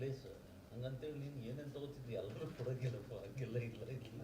Place ಹಂಗಂತೇಳಿ ನೀನು ಏನೇನು ತೊಗೋತಿದ್ವಿ ಎಲ್ಲರೂ ಕೊಡೋಂಗಿಲ್ಲಪ್ಪ, ಹಂಗೆಲ್ಲ ಇಲ್ಲ.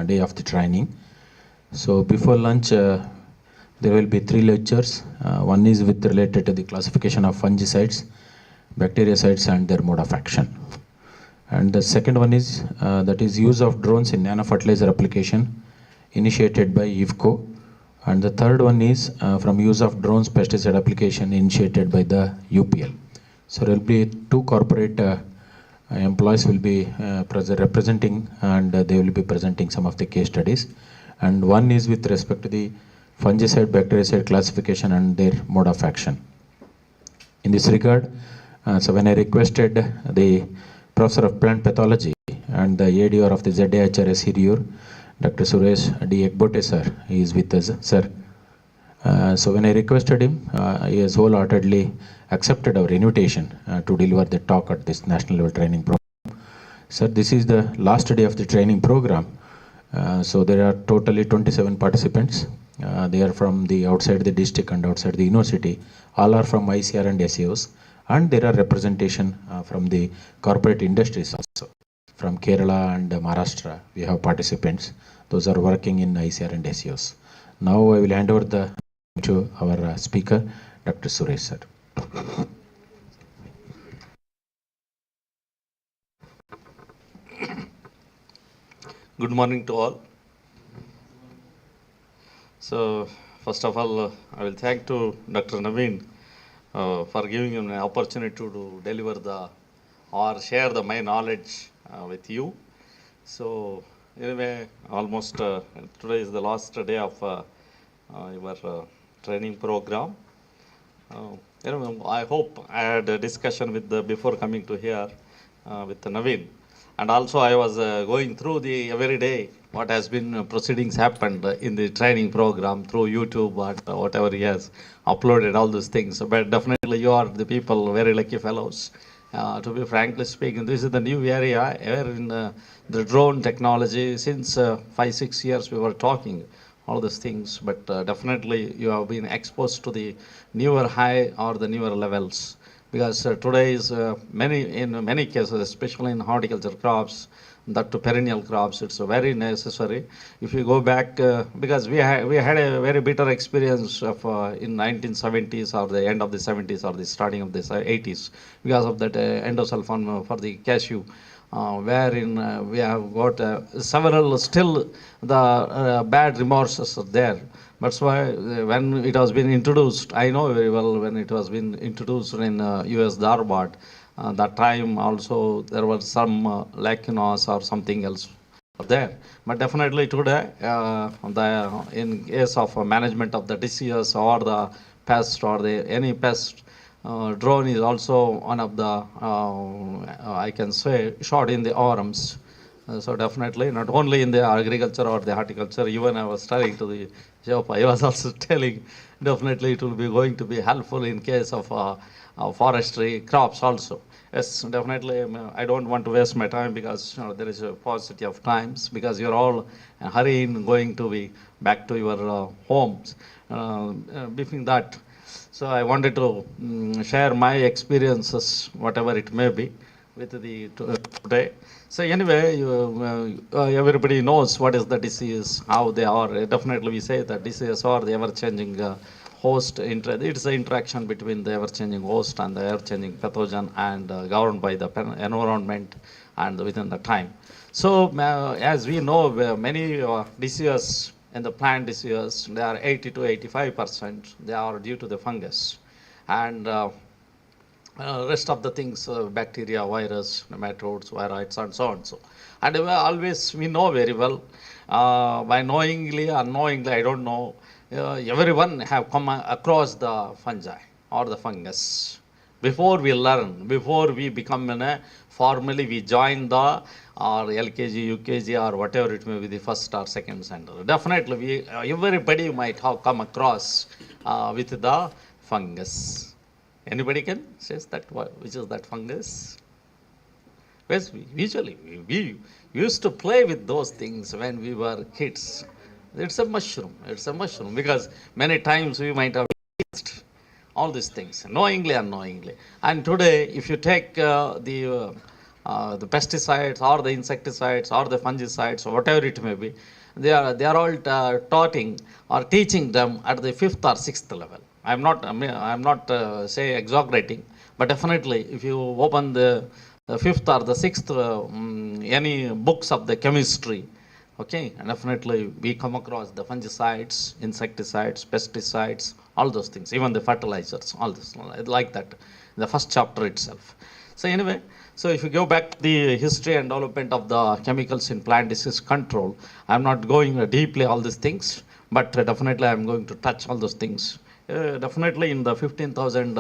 Day of the training. So before lunch, there will be 3 lectures. One is related to the classification of fungicides, bactericides, and their mode of action. And the second one is that is use of drones in nanofertilizer application, initiated by IFCO. And the third one is from use of drones pesticide application, initiated by the UPL. So there will be 2 corporate employees will be representing, and they will be presenting some of the case studies. And one is with respect to the fungicide, bactericide classification and their mode of action. In this regard, so when I requested the Professor of Plant Pathology and the ADR of the ZAHRS Hirur, Dr. Suresh D. Ekbote sir, he is with us, sir. So when I requested him, he has wholeheartedly accepted our invitation to deliver the talk at this national level training program. Sir, this is the last day of the training program. So there are totally 27 participants. They are from the outside the district and outside the university. All are from ICR and SEOs. And there are representation from the corporate industries also. From Kerala and Maharashtra, we have participants. Those are working in ICR and SEOs. Now I will hand over the to our speaker, Dr. Suresh sir. Good morning to all. So, first of all, I will thank to Dr. Naveen for giving him an opportunity to deliver or share my knowledge with you. So, anyway, almost today is the last day of your training program. I hope I had a discussion with before coming to here with Naveen. And also I was going through the every day what has been proceedings happened in the training program through YouTube and whatever he has uploaded, all those things. But definitely you are the people, very lucky fellows. To be frankly speaking, this is the new area where in the drone technology since 5-6 years we were talking all these things, but definitely you have been exposed to the newer high or the newer levels. Because today is in many cases, especially in horticulture crops, that to perennial crops, it's very necessary. If you go back, because we had a very bitter experience of in 1970s or the end of the 70s or the starting of the 80s, because of that endosulfan for the cashew. Wherein we have got several still the bad remorses are there. That's why when it has been introduced, I know very well when it was been introduced in US Dharwad, that time also there was some lacunas or something else there. But definitely today, in case of management of the disease or the pest or any pest, drone is also one of the, I can say, shot in the arms. So definitely, not only in the agriculture or the horticulture, even I was telling to the shop, I was also telling, definitely it will be going to be helpful in case of forestry crops also. Yes, definitely, I don't want to waste my time because there is a paucity of times because you're all hurrying, going to be back to your homes. Before that, so I wanted to share my experiences, whatever it may be, with the today. So anyway, everybody knows what is the disease, how they are. Definitely, we say that disease are the ever-changing host. It's the interaction between the ever-changing host and the ever-changing pathogen, and governed by the environment and within the time. So as we know, many diseases in the plant disease, they are 80 to 85%. They are due to the fungus, and rest of the things, bacteria, virus, nematodes, viroids, and so on. So, and always we know very well, by knowingly, unknowingly, I don't know, everyone have come across the fungi or the fungus. Before we learn, before we become formally we join the or LKG, UKG, or whatever it may be, the first or second center. Definitely, everybody might have come across with the fungus. Anybody can say that which is that fungus? Yes, we used to play with those things when we were kids. It's a mushroom. It's a mushroom because many times we might have tasted all these things, knowingly, unknowingly. And today, if you take the pesticides or the insecticides or the fungicides or whatever it may be, they are all taughting or teaching them at the 5th or 6th level. I'm not say exaggerating, but definitely if you open the 5th or the 6th any books of the chemistry, okay, and definitely we come across the fungicides, insecticides, pesticides, all those things, even the fertilizers, all this like that, the first chapter itself. So anyway, so if you go back to the history and development of the chemicals in plant disease control, I'm not going deeply all these things, but definitely I'm going to touch all those things. Definitely in the 15,000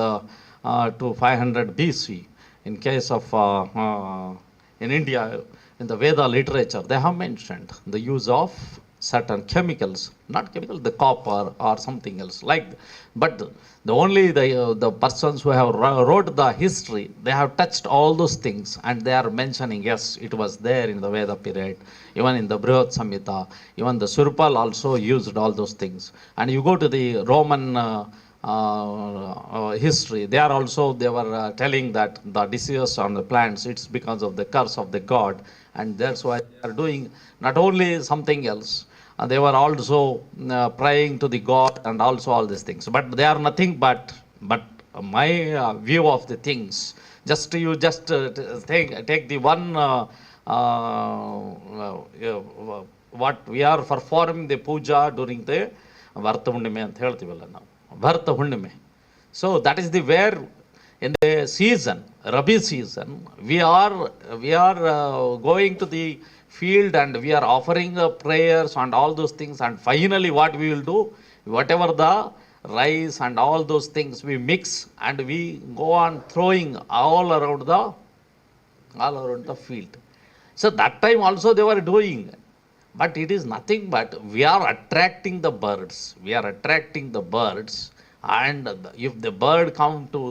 to 500 BC. In case of in India, in the Veda literature, they have mentioned the use of certain chemicals, not chemicals, the copper or something else like. But the only the persons who have wrote the history, they have touched all those things, and they are mentioning, yes, it was there in the Veda period, even in the Brihad Samhita, even the Surpal also used all those things. And you go to the Roman history, they are also, they were telling that the disease on the plants, it's because of the curse of the god, and that's why they are doing not only something else, they were also praying to the god and also all these things, but they are nothing but my view of the things. Just you just take the one what we are performing the puja during the Varta Hundime ಅಂತ ಹೇಳ್ತೀವಲ್ಲ ನಾವು, ಭರತ ಹುಣ್ಣಿಮೆ. So that is the where in the season, Rabi season, we are going to the field and we are offering prayers and all those things, and finally what we will do, whatever the rice and all those things we mix and we go on throwing all around the field. So that time also they were doing. But it is nothing but we are attracting the birds. We are attracting the birds, and if the bird come to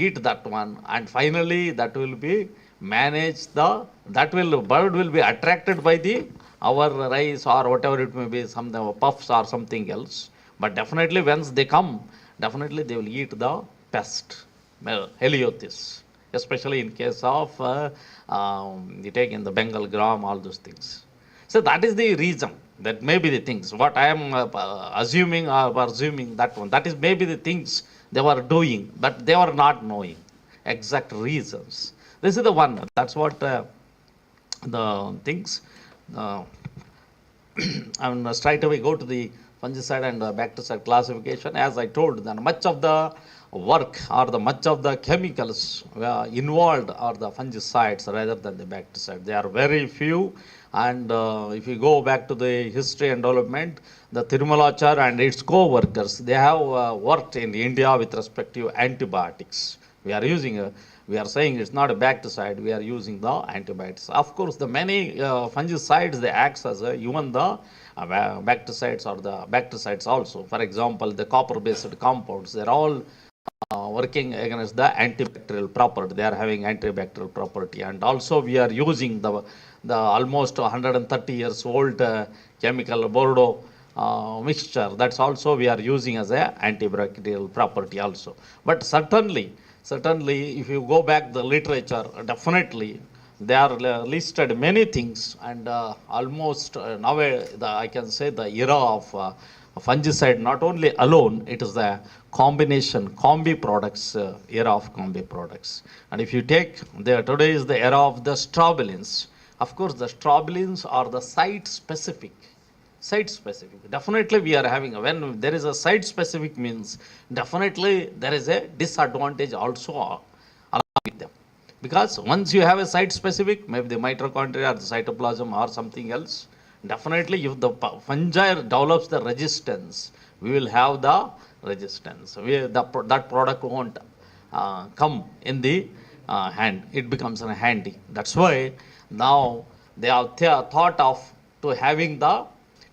eat that one, and finally that will be managed bird will be attracted by the our rice or whatever it may be, some puffs or something else. But definitely once they come, definitely they will eat the pest, Heliothis, especially in case of you take in the Bengal gram, all those things. So that is the reason, that may be the things, what I am assuming that one, that is maybe the things they were doing, but they were not knowing exact reasons. This is the one, that's what the things. I will straight away go to the fungicide and bactericide classification. As I told, then much of the work or the much of the chemicals involved are the fungicides rather than the bactericide. They are very few. And if you go back to the history and development, the Thirumalachar and its co-workers, they have worked in India with respect to antibiotics. We are using, we are saying it's not a bactericide, we are using the antibiotics. Of course, the many fungicides, they act as even the bactericides or the bactericides also. For example, the copper-based compounds, they're all working against the antibacterial property. They are having antibacterial property. And also we are using the almost 130 years old chemical Bordeaux mixture. That's also we are using as a antibacterial property also. But certainly if you go back the literature, definitely they are listed many things, and almost now I can say the era of fungicide, not only alone, it is the combination, combi products, era of combi products. And if you take today is the era of the strobilins. Of course, the strobilins are the site specific. Definitely we are having, when there is a site specific means, definitely there is a disadvantage also along with them. Because once you have a site specific, maybe the mitochondria or the cytoplasm or something else, definitely if the fungi develops the resistance, we will have the resistance. That product won't come in the hand. It becomes handy. That's why now they have thought of to having the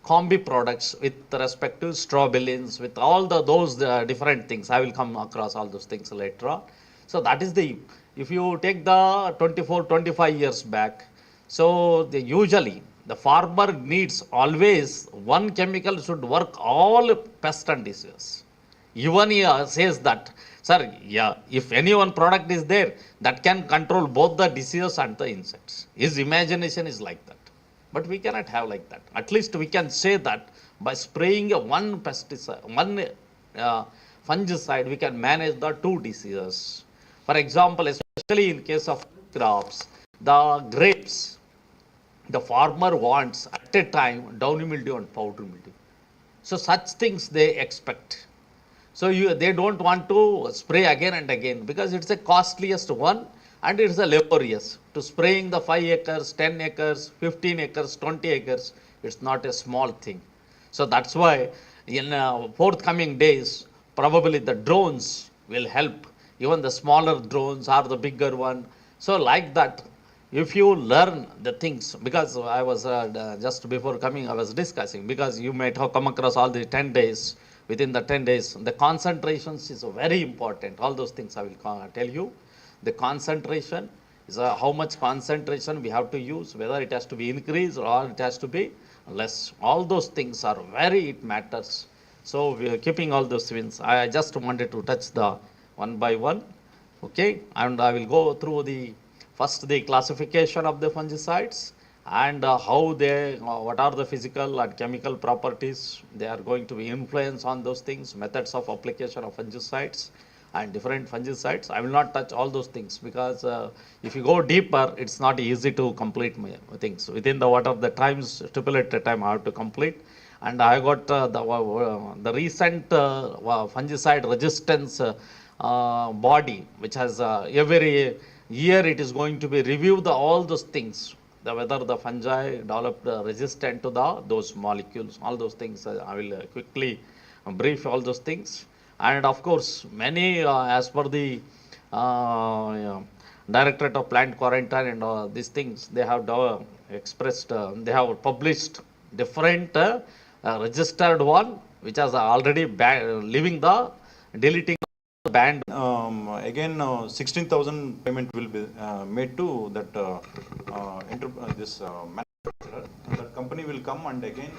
combi products with respect to strobilins, with all those different things. I will come across all those things later on. So that is the, if you take the 24-25 years back, so usually the farmer needs always one chemical should work all pest and disease. Even he says that, sir, yeah, if any one product is there that can control both the disease and the insects. His imagination is like that. But we cannot have like that. At least we can say that by spraying one pesticide, one fungicide, we can manage the two diseases. For example, especially in case of crops, the grapes, the farmer wants at a time downy mildew and powdery mildew. So such things they expect. So they don't want to spray again and again, because it's a costliest one and it's a laborious. To spraying the 5 acres, 10 acres, 15 acres, 20 acres, it's not a small thing. So that's why in forthcoming days, probably the drones will help even the smaller drones or the bigger one. So like that, if you learn the things, because I was just before coming, I was discussing, because you might have come across all the 10 days. Within the 10 days, the concentrations is very important. All those things I will tell you. The concentration is how much concentration we have to use, whether it has to be increased or it has to be less. All those things are very, it matters. So we are keeping all those wins. I just wanted to touch the one by one. Okay, and I will go through the first the classification of the fungicides, and how they, what are the physical and chemical properties they are going to be influence on those things, methods of application of fungicides and different fungicides. I will not touch all those things, because if you go deeper, it's not easy to complete my things within the what of the times stipulated time I have to complete. And I got the recent fungicide resistance body, which has every year it is going to be reviewed all those things, whether the fungi developed resistant to those molecules, all those things. I will quickly brief all those things. And of course, many as per the yeah, Directorate of Plant Quarantine and these things, they have expressed, they have published different registered one, which has already leaving the deleting banned. Again, 16,000 payment will be made to that this manufacturer. That company will come, and again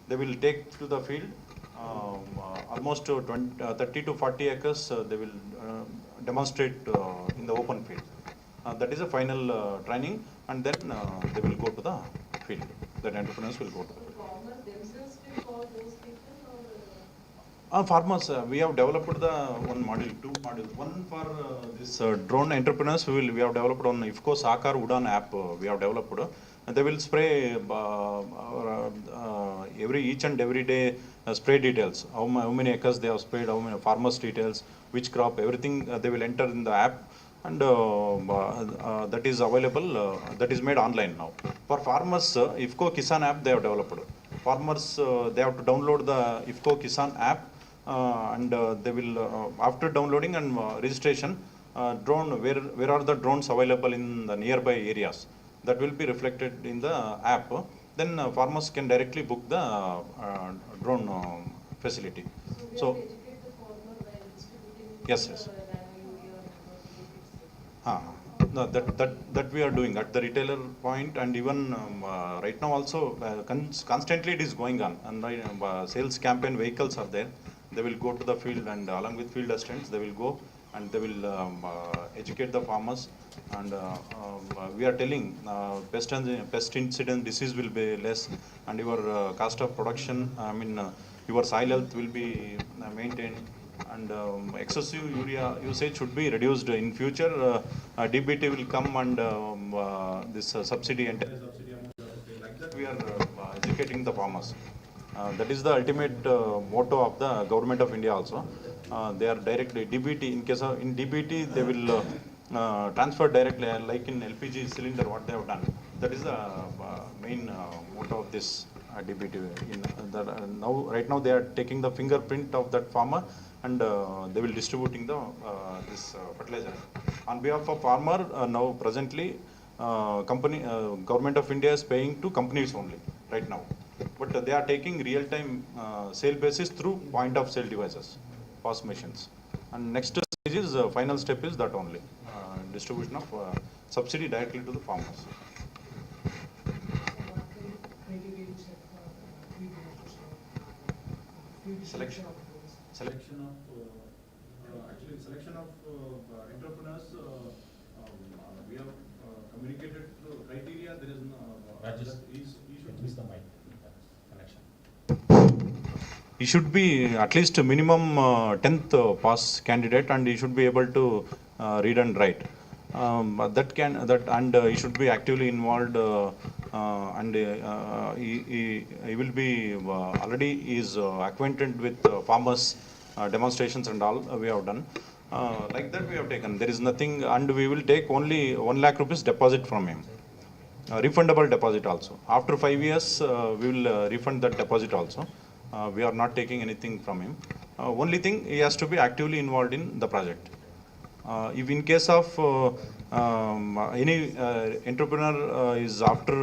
they will take to the field almost 30 to 40 acres. They will demonstrate in the open field. That is a final training, and then they will go to the field. That entrepreneurs will go to the field. Farmers themselves will call those people, or farmers, we have developed the one module, two modules. One for this drone entrepreneurs, we have developed on IFCO Sakar Udan app. We have developed. They will spray each and every day spray details. How many acres they have sprayed, how many farmers details, which crop, everything they will enter in the app. And that is available, that is made online now. For farmers, IFCO Kisan app they have developed. Farmers, they have to download the IFCO Kisan app, and they will, after downloading and registration, drone, where are the drones available in the nearby areas, that will be reflected in the app. Then farmers can directly book the drone facility. so So we have to educate the farmer by distributing yes, yes. the value here No, that we are doing at the retailer point, and even right now also constantly it is going on, and sales campaign vehicles are there. They will go to the field, and along with field assistants they will go, and they will educate the farmers. And we are telling pest incident disease will be less, and your cost of production, your soil health will be maintained, and excessive urea usage should be reduced in future. DBT will come, and this subsidy and subsidy amount like that we are educating the farmers. That is the ultimate motto of the government of India also. They are directly DBT. In case of in DBT, they will transfer directly, like in LPG cylinder what they have done. That is the main motto of this DBT. Right now they are taking the fingerprint of that farmer, and they will distributing the this fertilizer on behalf of farmer. Now presently, government of India is paying to companies only right now, but they are taking real-time sale basis through point of sale devices, POS machines. And next stage is final step is that only distribution of subsidy directly to the farmers. Selection of actually selection of entrepreneurs. We have communicated the criteria. There is no he should be at least minimum 10th pass candidate, and he should be able to read and write. And he should be actively involved, and he will be already is acquainted with farmers demonstrations and all we have done. Like that we have taken. There is nothing, and we will take only 1 lakh rupees deposit from him. Refundable deposit also. After 5 years, we will refund that deposit also. We are not taking anything from him. Only thing, he has to be actively involved in the project. If in case of any entrepreneur is after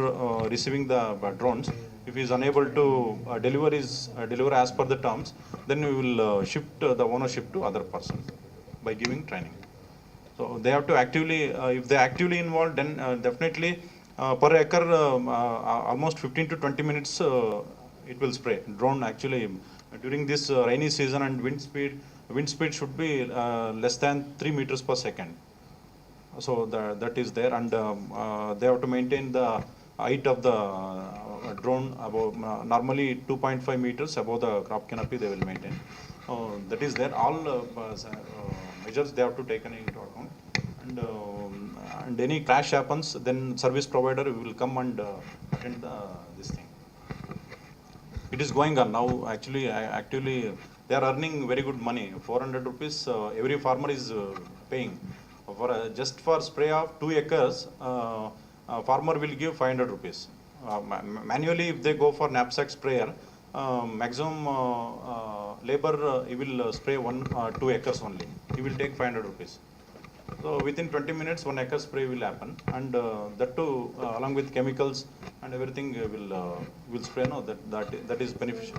receiving the drones, if he is unable to deliver as per the terms, then we will shift the ownership to other person by giving training. So they have to actively, if they actively involved, then definitely per acre almost 15 to 20 minutes it will spray. Drone actually during this rainy season and wind speed should be less than 3 meters per second. So that is there, and they have to maintain the height of the drone above normally 2.5 meters above the crop canopy they will maintain. That is there. All measures they have to take into account, and any crash happens, then service provider will come and attend this thing. It is going on now. Actually, actively they are earning very good money. 400 rupees every farmer is paying for just for spray of 2 acres. Farmer will give 500 rupees. Manually, if they go for knapsack sprayer, maximum labor he will spray 2 acres only. He will take 500 rupees. So within 20 minutes, 1 acre spray will happen, and that too along with chemicals and everything will spray. No, that is beneficial.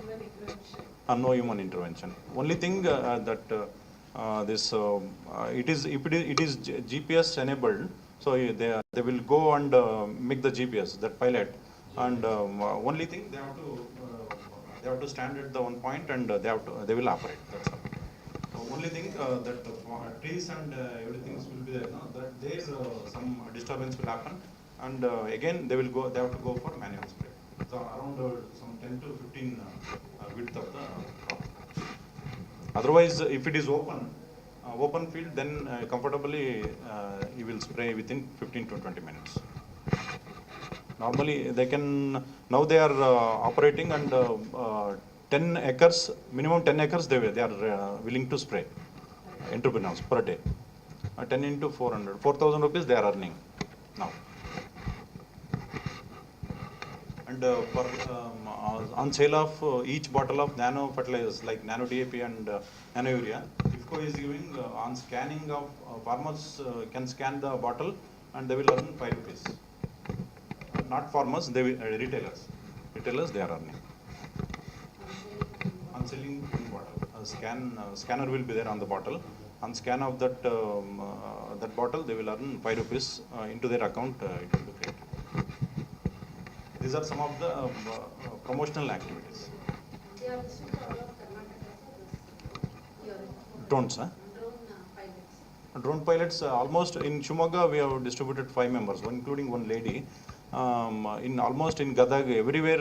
No human intervention. Only thing that this it is GPS enabled, so they will go and make the GPS that pilot, and only thing they have to stand at the one point, and they will operate. That's all. Only thing that trees and everything will be there. No? That there some disturbance will happen, and again they have to go for manual spray. So around some 10 to 15 width of the crop. Otherwise, if it is open field, then comfortably you will spray within 15 to 20 minutes. Normally they can, now they are operating, and 10 acres, minimum 10 acres they are willing to spray, entrepreneurs per day. 10 into 400, 4,000 rupees they are earning now. And on sale of each bottle of nano fertilizers like nano DAP and nano urea, IFCO is giving on scanning of farmers can scan the bottle and they will earn 5 rupees. Not farmers, they will, retailers they are earning. On selling one bottle, scanner will be there on the bottle. On scan of that that bottle, they will earn 5 rupees into their account. It will be created. These are some of the promotional activities. They are district all of Karnataka, sir. Drones, huh? Drone pilots, almost in Shimoga, we have distributed 5 members, including one lady. In almost in Gadag, everywhere,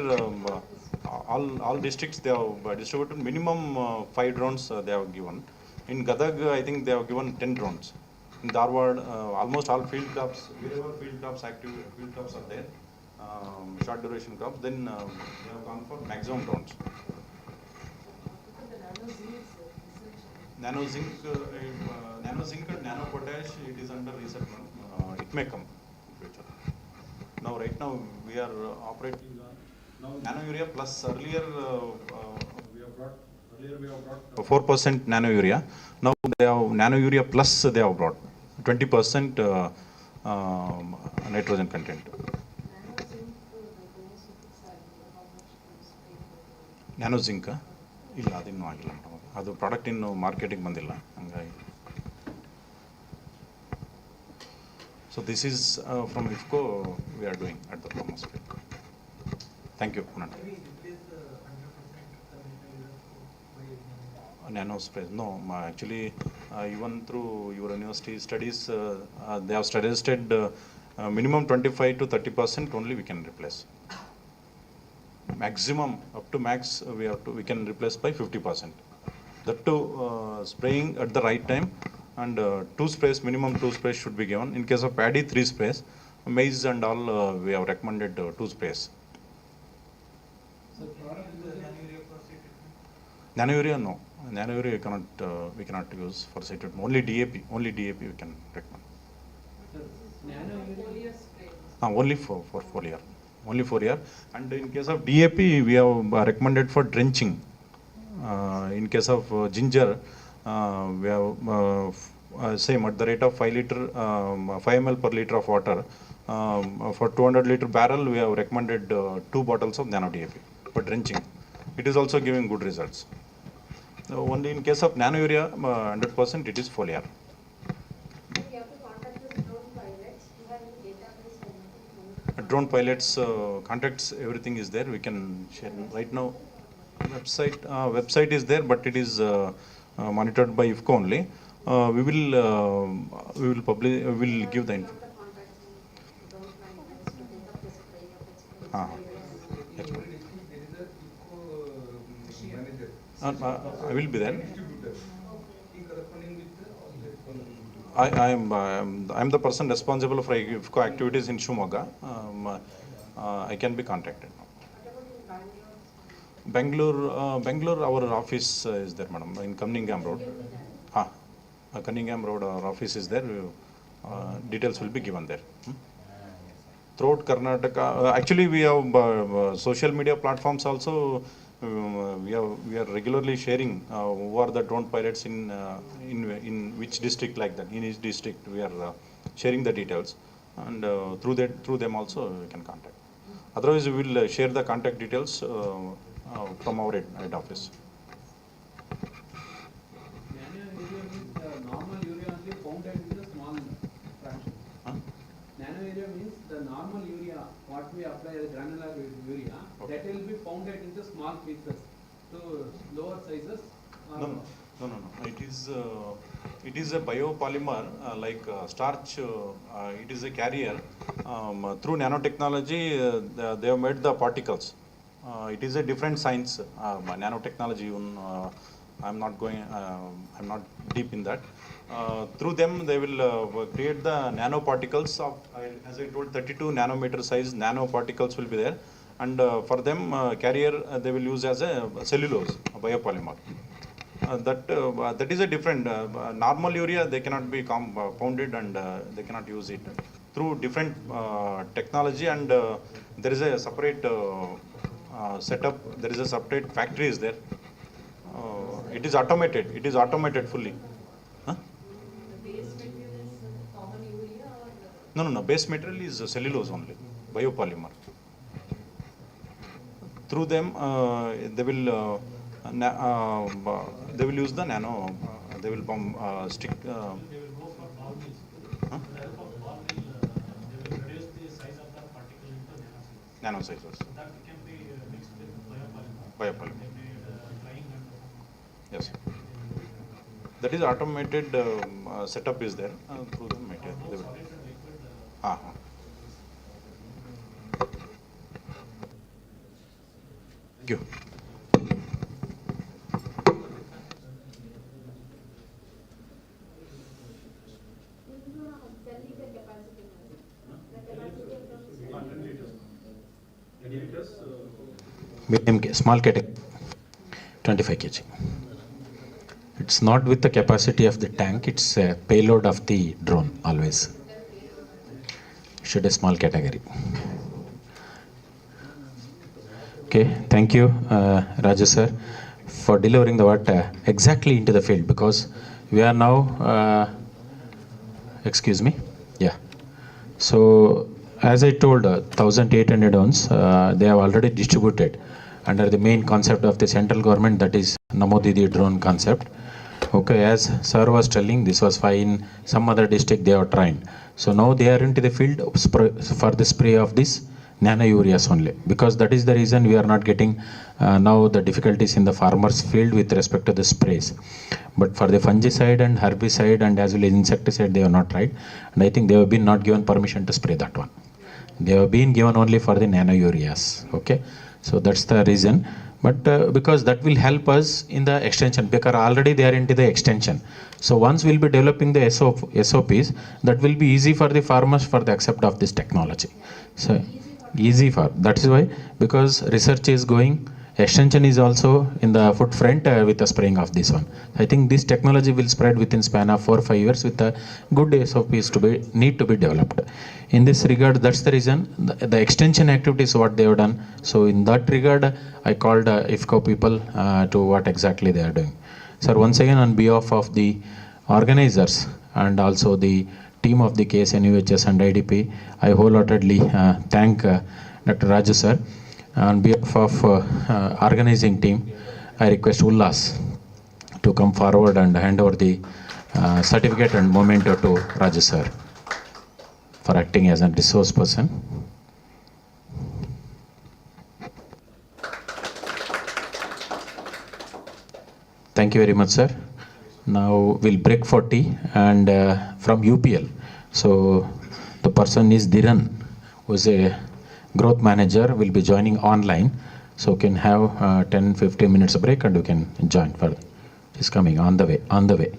all districts they have distributed minimum 5 drones they have given. In Gadag, I think they have given 10 drones. In Dharwad, almost all field crops, wherever field crops are there, short duration crops, then they have gone for maximum drones. Nano zinc and nano potash, it is under research. It may come in future. Now, right now, we are operating now nano urea plus. Earlier we have brought 4% nano urea. Now they have nano urea plus. They have brought 20% nitrogen content. Nano zinc. ಇಲ್ಲ ಅದಿನ್ನೂ ಆಗಿಲ್ಲ ಅದು product ಇನ್ನು ಮಾರ್ಕೆಟಿಗೆ ಬಂದಿಲ್ಲ ಹಂಗಾಗಿ. So this is from IFCO we are doing at the farmers field. Thank you. Nano sprays. No, actually even through your university studies they have suggested minimum 25 to 30% only we can replace. Maximum up to max we can replace by 50%. That too spraying at the right time, and 2 sprays, minimum 2 sprays should be given. In case of paddy, 3 sprays. Maize and all we have recommended 2 sprays. So nano urea no. Nano urea we cannot use for seed treatment. Only DAP we can recommend. Only for foliar. Only foliar. And in case of DAP, we have recommended for drenching. In case of ginger, we have same at the rate of 5 liter, 5 ml per liter of water. For 200 liter barrel, we have recommended 2 bottles of nano DAP for drenching. It is also giving good results. Only in case of nano urea, 100% it is foliar. You have to contact the drone pilots. You have any database or anything? Drone pilots contacts, everything is there. We can share right now. Website is there, but it is monitored by IFCO only. We will publish. We will give the info. I will be there. I am the person responsible for IFCO activities in Shumoga. I can be contacted. Bangalore, our office is there, madam, in Cunningham Road. Cunningham Road, our office is there. Details will be given there. Throughout Karnataka, actually we have social media platforms also. We are regularly sharing who are the drone pilots in which district, like that. In each district, we are sharing the details, and through them also we can contact. Otherwise, we will share the contact details from our head office. Normal urea only found in the small fraction. Nano urea means the normal urea, what we apply as granular urea, Okay. that will be founded into small pieces, so lower sizes. No. It is a biopolymer like starch. It is a carrier. Through nanotechnology, they have made the particles. It is a different science. Nanotechnology. I'm not deep in that. Through them, they will create the nanoparticles of, as I told, 32 nanometer size nanoparticles will be there, and for them carrier they will use as a cellulose, a biopolymer. That is a different normal urea. They cannot be compounded, and they cannot use it through different technology, and there is a separate setup. There is a separate factory is there. It is automated. It is automated fully. The base material is common urea or? No. Base material is cellulose only, biopolymer. Through them, they will use the nano. They will stick. They will go for ball mills. With the help of ball mill, they will reduce the size of the particle into Nano sizes. So that can be mixed with biopolymer. Biopolymer. They made drying and Yes. That is automated setup is there through the material. They will. solid and liquid. Thank you. Medium, small category, 25 kg. It's not with the capacity of the tank, it's a payload of the drone always. Should a small category. Okay, thank you, Raju sir, for delivering the what exactly into the field, because we are now, excuse me, yeah. So as I told, 1,800 ounce, they have already distributed under the main concept of the central government, that is Namo Didi drone concept. Okay, as sir was telling, this was fine. In some other district they are trying. So now they are into the field for the spray of this nano ureas only, because that is the reason we are not getting now the difficulties in the farmers field with respect to the sprays. But for the fungicide and herbicide and as well as insecticide, they are not right, and I think they have been not given permission to spray that one. They have been given only for the nano ureas. Okay, so that's the reason. But because that will help us in the extension, because already they are into the extension. So once we'll be developing the SOPs, that will be easy for the farmers for the accept of this technology. So easy for, that is why, because research is going, extension is also in the footprint with the spraying of this one. I think this technology will spread within span of 4 or 5 years with a good SOPs to be need to be developed. In this regard, that's the reason the extension activities what they have done. So in that regard, I called IFCO people to what exactly they are doing. Sir, once again on behalf of the organizers, and also the team of the KSNUHS and IDP. I wholeheartedly thank Dr. Raju sir. On behalf of organizing team, I request Ullas to come forward and hand over the certificate and memento to Raju sir for acting as a resource person. Thank you very much, sir. Now we'll break for tea and from UPL. So the person is Dhiran, who is a growth manager, will be joining online. So can have 10-15 minutes break and you can join further. He's coming on the way.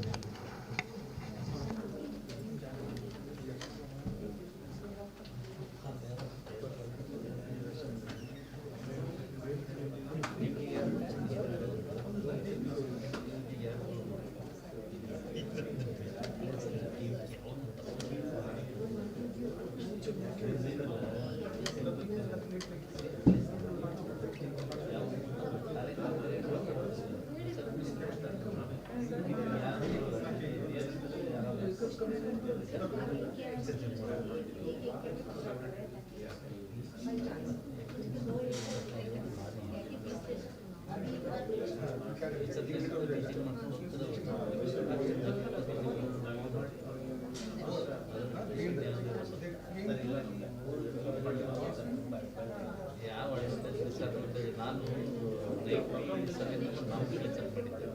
ಯಾವ sir ನಾನು 97 ನಾವು lecture ಮಾಡಿದ್ದೆ.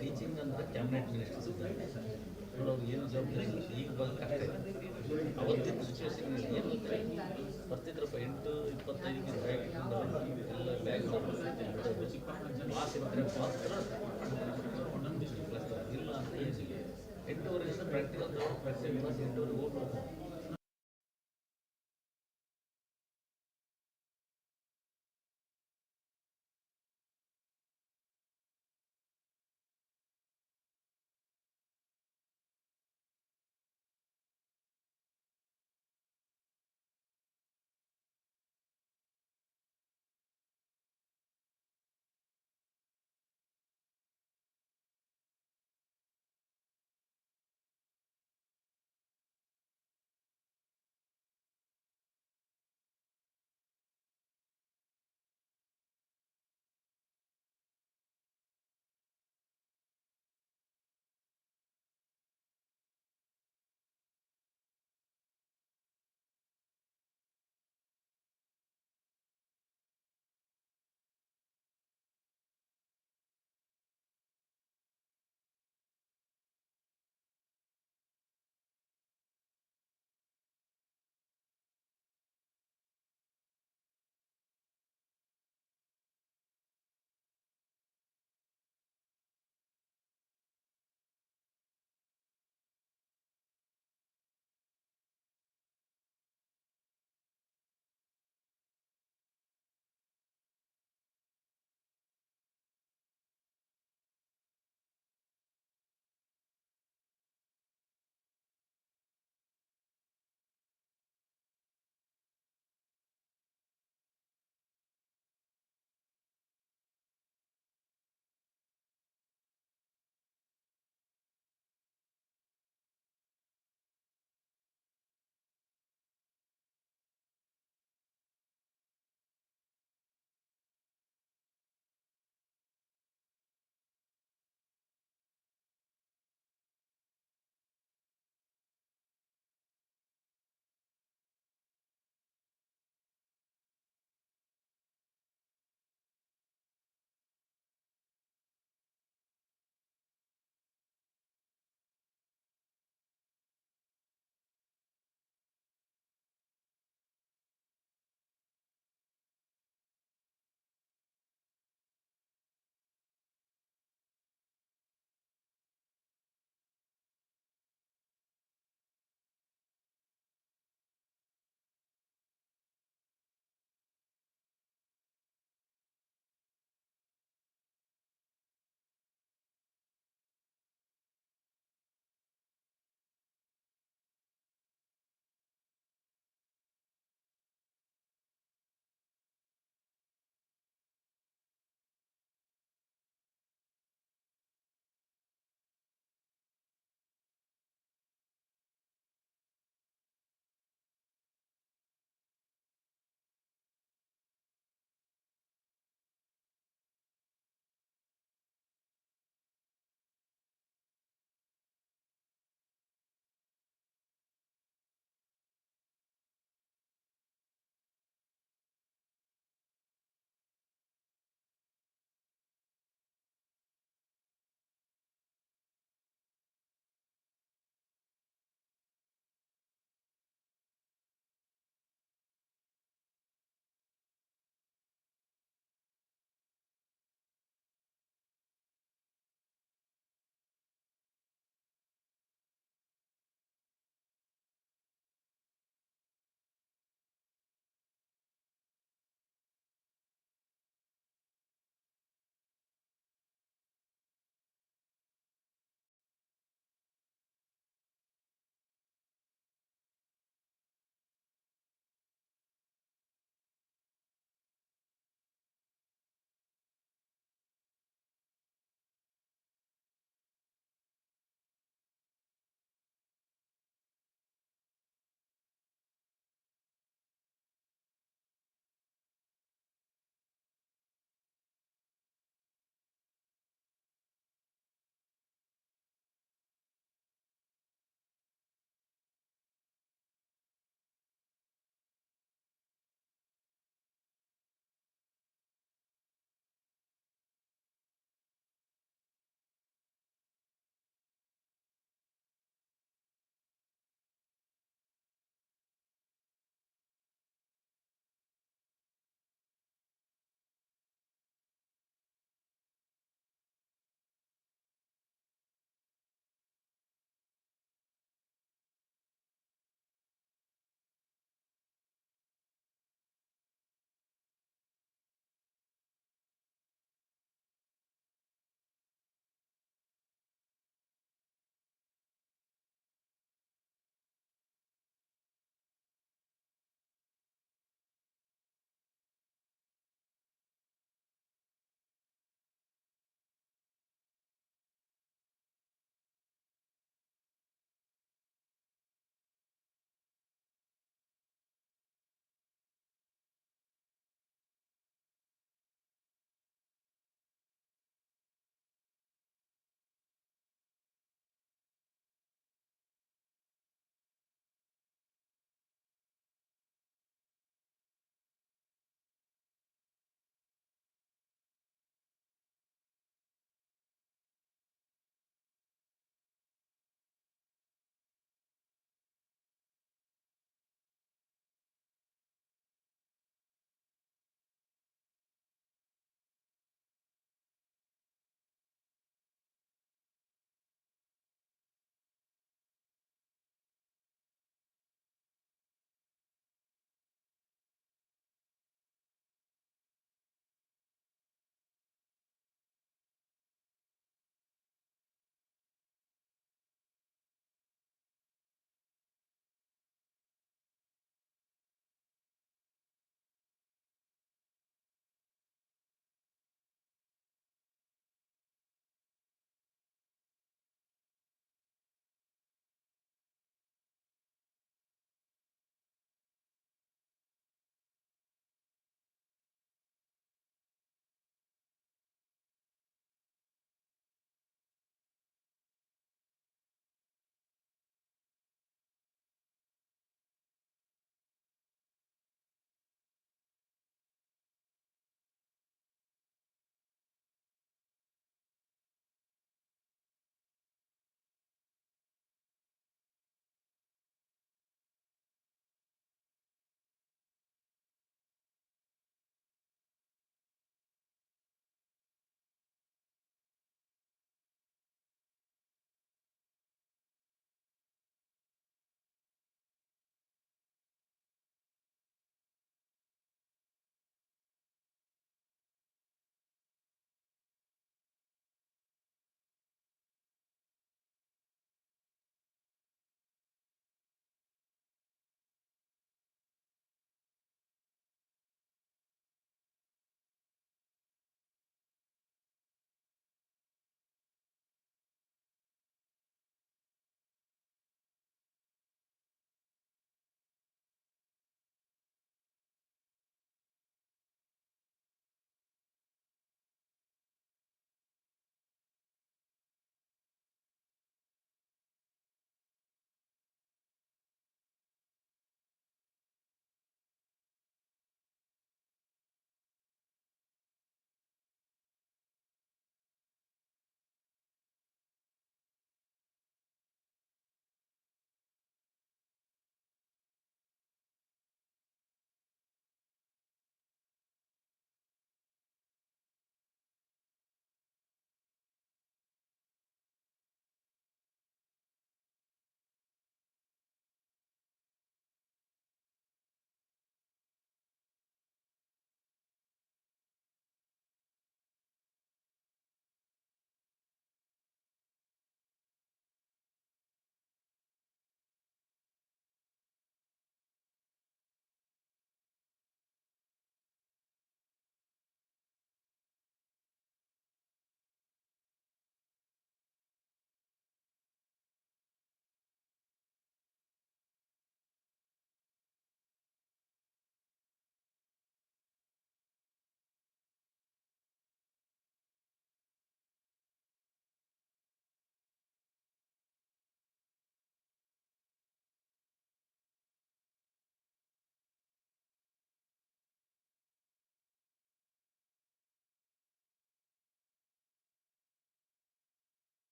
Teaching ಅಂದರೆ cabinet ministers ಇದ್ದಂಗೆ ಅವ್ರು ಏನು ಜವಾಬ್ದಾರಿ ಇಲ್ಲ. ಈಗ ಬಂದು ಕಷ್ಟ ಇದೆ. ಅವತ್ತಿನ ಸಿಚುವೇಶನ್ ಏನು ಬರ್ತಿದ್ರಪ್ಪ 8:25 ಬ್ಯಾಗ್ ಎಲ್ಲ ಬ್ಯಾಗ್ ಕ್ಲಾಸ್ ಇದ್ದರೆ ಮಾತ್ರ ಇಲ್ಲ ಅಂತ ಏನಿಲ್ಲ. 8:30 ಪ್ರಾಕ್ಟಿಕಲ್ 8:00 ಹೋಗ್ಬೋದು.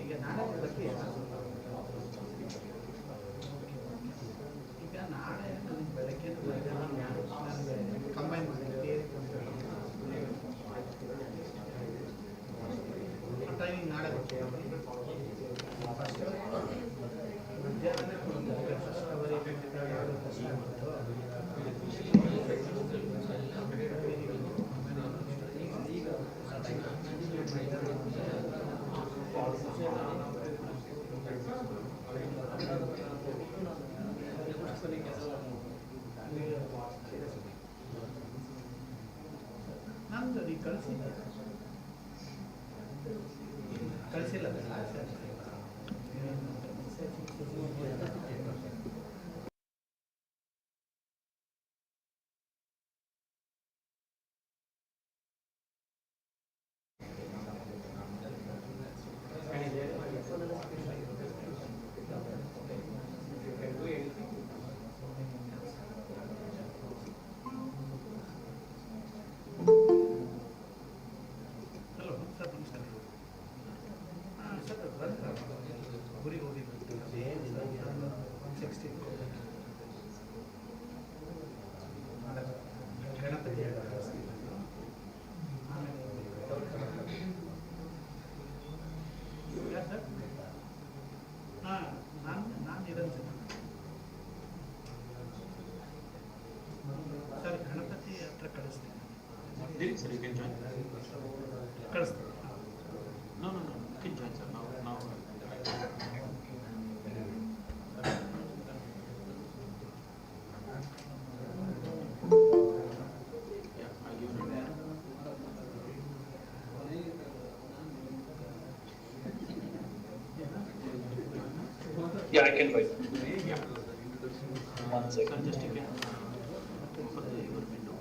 ಈಗ ನಾಳೆ ಬರ್ತೀಯ? ಈಗ ನಾಳೆ ನನಗೆ ಬೆಳಗ್ಗೆ ಕಂಬೈನ್ ಮಾಡಿ ಟ್ರೈನಿಂಗ್ ನಾಳೆ ಬರ್ತೀಯ? ಮಧ್ಯಾಹ್ನ ಫಸ್ಟ್ ಅವರಿಗೆ ನಂದು ನೀ ಕಳಿಸಿಲ್ಲ ಊರಿಗೆ ಹೋಗಿದ್ದು ಗಣಪತಿ ಯಾರು ಸರ್? ಹಾಂ ನಾನು ಇರೋದು ಸರ್ ಗಣಪತಿ ಹತ್ರ ಕಳಿಸ್ತೀನಿ. Sir, you can join. ಕಳಿಸ್ತೀನಿ. No, you can join, sir. Now. Yeah, I'll give you. Yeah, I can wait. Yeah. 1 second. Sir, just you can open your window.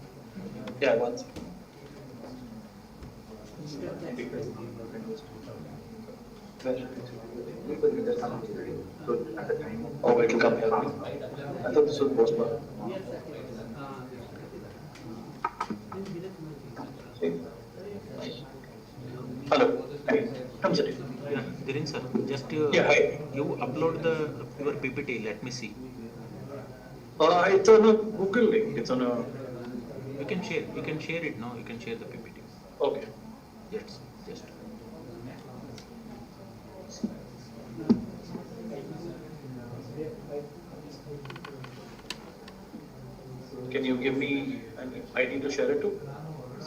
Yeah, 1 second. Oh, it will come here. I thought this was postponed. Hello. Come, sir. Yeah, Dhiren sir, just Yeah, hi. you upload your PPT. Let me see. It's on a Google link. It's on a. You can share it now. You can share the PPT. Okay. Just. Can you give me an ID to share it to?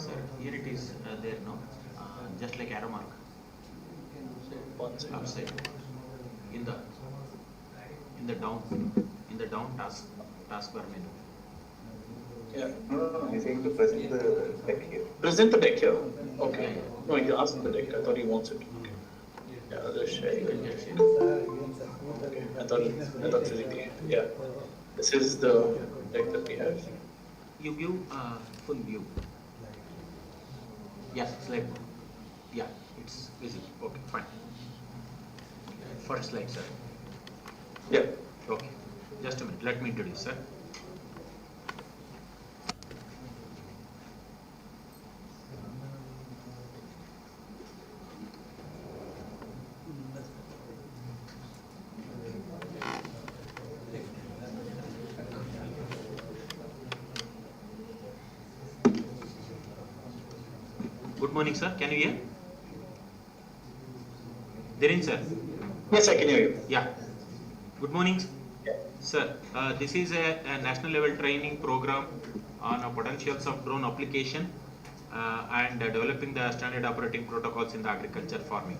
Sir, here it is there now. Just like arrow mark. 1 second. Upside. In the down taskbar menu. Yeah. No. I think to present the deck here. Present the deck here. Okay. No, he asked the deck. I thought he wants it. Okay. Yeah, I'll just share. You can just share. Okay. I thought physically. Yeah. This is the deck that we have. You view full view. Yeah, slide. Yeah, it's visible. Okay, fine. First slide, sir. Yeah. Okay. Just a minute. Let me introduce, sir. Good morning, sir. Can you hear? Dhiren, sir. Yes, I can hear you. Yeah. Good morning, Yeah. sir. This is a national level training program on potentials of drone application and developing the standard operating protocols in the agriculture farming.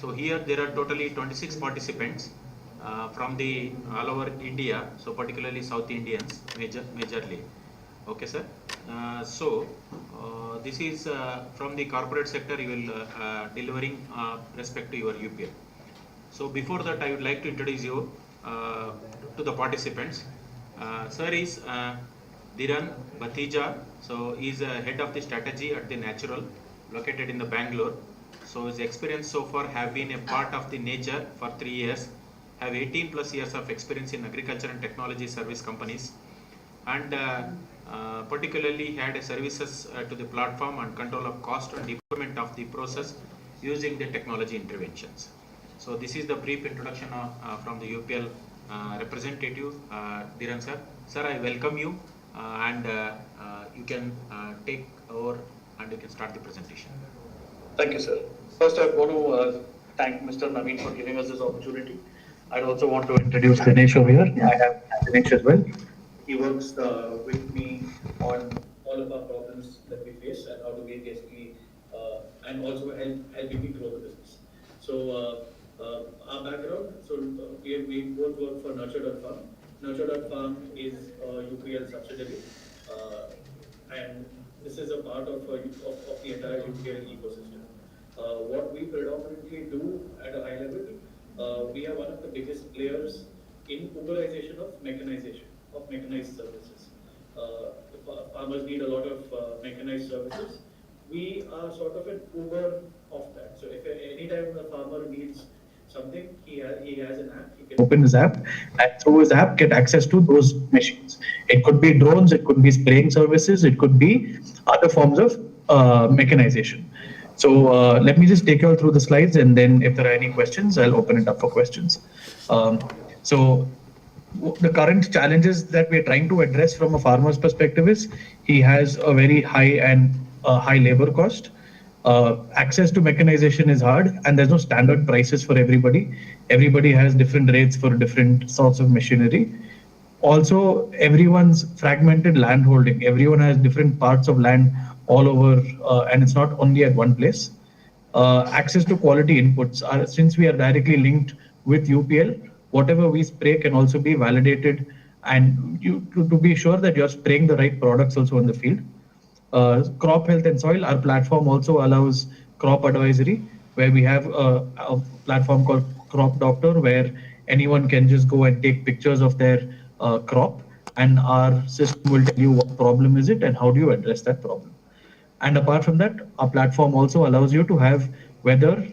So here there are totally 26 participants from the all over India, so particularly South Indians majorly. Okay, sir. This is from the corporate sector. You will delivering respect to your UPL. So before that, I would like to introduce you to the participants. Sir is Dhiren Bhatija. So he is head of the strategy at the Natural, located in the Bangalore. So his experience so far have been a part of the nature for 3 years. Have 18 plus years of experience in agriculture and technology service companies, and particularly had a services to the platform and control of cost and deployment of the process using the technology interventions. So this is the brief introduction from the UPL representative, Dhiran sir. Sir, I welcome you and you can take over and you can start the presentation. Thank you, sir. First, I want to thank Mr. Naveen for giving us this opportunity. I'd also want to introduce Dinesh over here. I have Dinesh as well. He works with me on all of our problems that we face and how do we basically, and also helping me grow the business. So, our background, so we both work for Nurture.farm. Nurture.farm is a UPL subsidiary, and this is a part of the entire UPL ecosystem. What we predominantly do at a high level, we are one of the biggest players in Uberization of mechanization, of mechanized services. Farmers need a lot of mechanized services. We are sort of an Uber of that. So if anytime a farmer needs something, he has an app. He can open his app and through his app get access to those machines. It could be drones, it could be spraying services, it could be other forms of mechanization. So let me just take you all through the slides, and then if there are any questions, I'll open it up for questions. So the current challenges that we're trying to address from a farmer's perspective is he has a very high labor cost. Access to mechanization is hard, and there's no standard prices for everybody. Everybody has different rates for different sorts of machinery. Also, everyone's fragmented land holding. Everyone has different parts of land all over, and it's not only at one place. Access to quality inputs are, since we are directly linked with UPL, whatever we spray can also be validated, and to be sure that you're spraying the right products also in the field. Crop health and soil, our platform also allows crop advisory, where we have a platform called Crop Doctor, where anyone can just go and take pictures of their crop, and our system will tell you what problem is it and how do you address that problem. And apart from that, our platform also allows you to have weather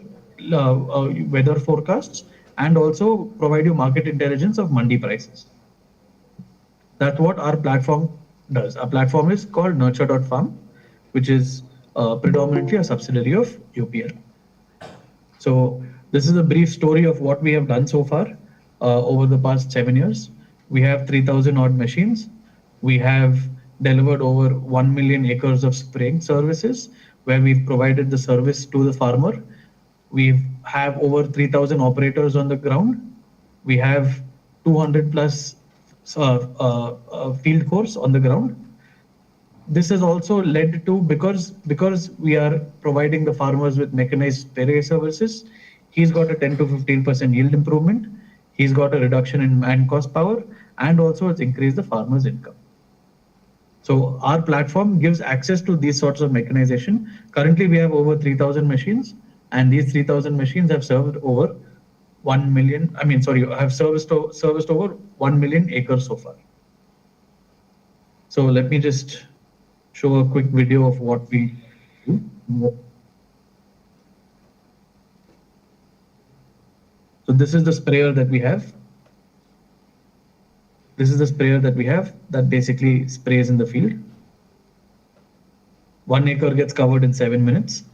forecasts and also provide you market intelligence of mandi prices. That's what our platform does. Our platform is called Nurture.farm, which is predominantly a subsidiary of UPL. So this is a brief story of what we have done so far over the past 7 years. We have 3,000 odd machines. We have delivered over 1 million acres of spraying services, where we've provided the service to the farmer. We have over 3,000 operators on the ground. We have 200 plus field force on the ground. This has also led to, because we are providing the farmers with mechanized spray services, he's got a 10 to 15% yield improvement. He's got a reduction in man cost power, and also it's increased the farmer's income. So our platform gives access to these sorts of mechanization. Currently, we have over 3,000 machines, and these 3,000 machines have served over 1 million, have serviced over 1 million acres so far. So let me just show a quick video of what we do. So this is the sprayer that we have. This is the sprayer that we have that basically sprays in the field. 1 acre gets covered in 7 minutes.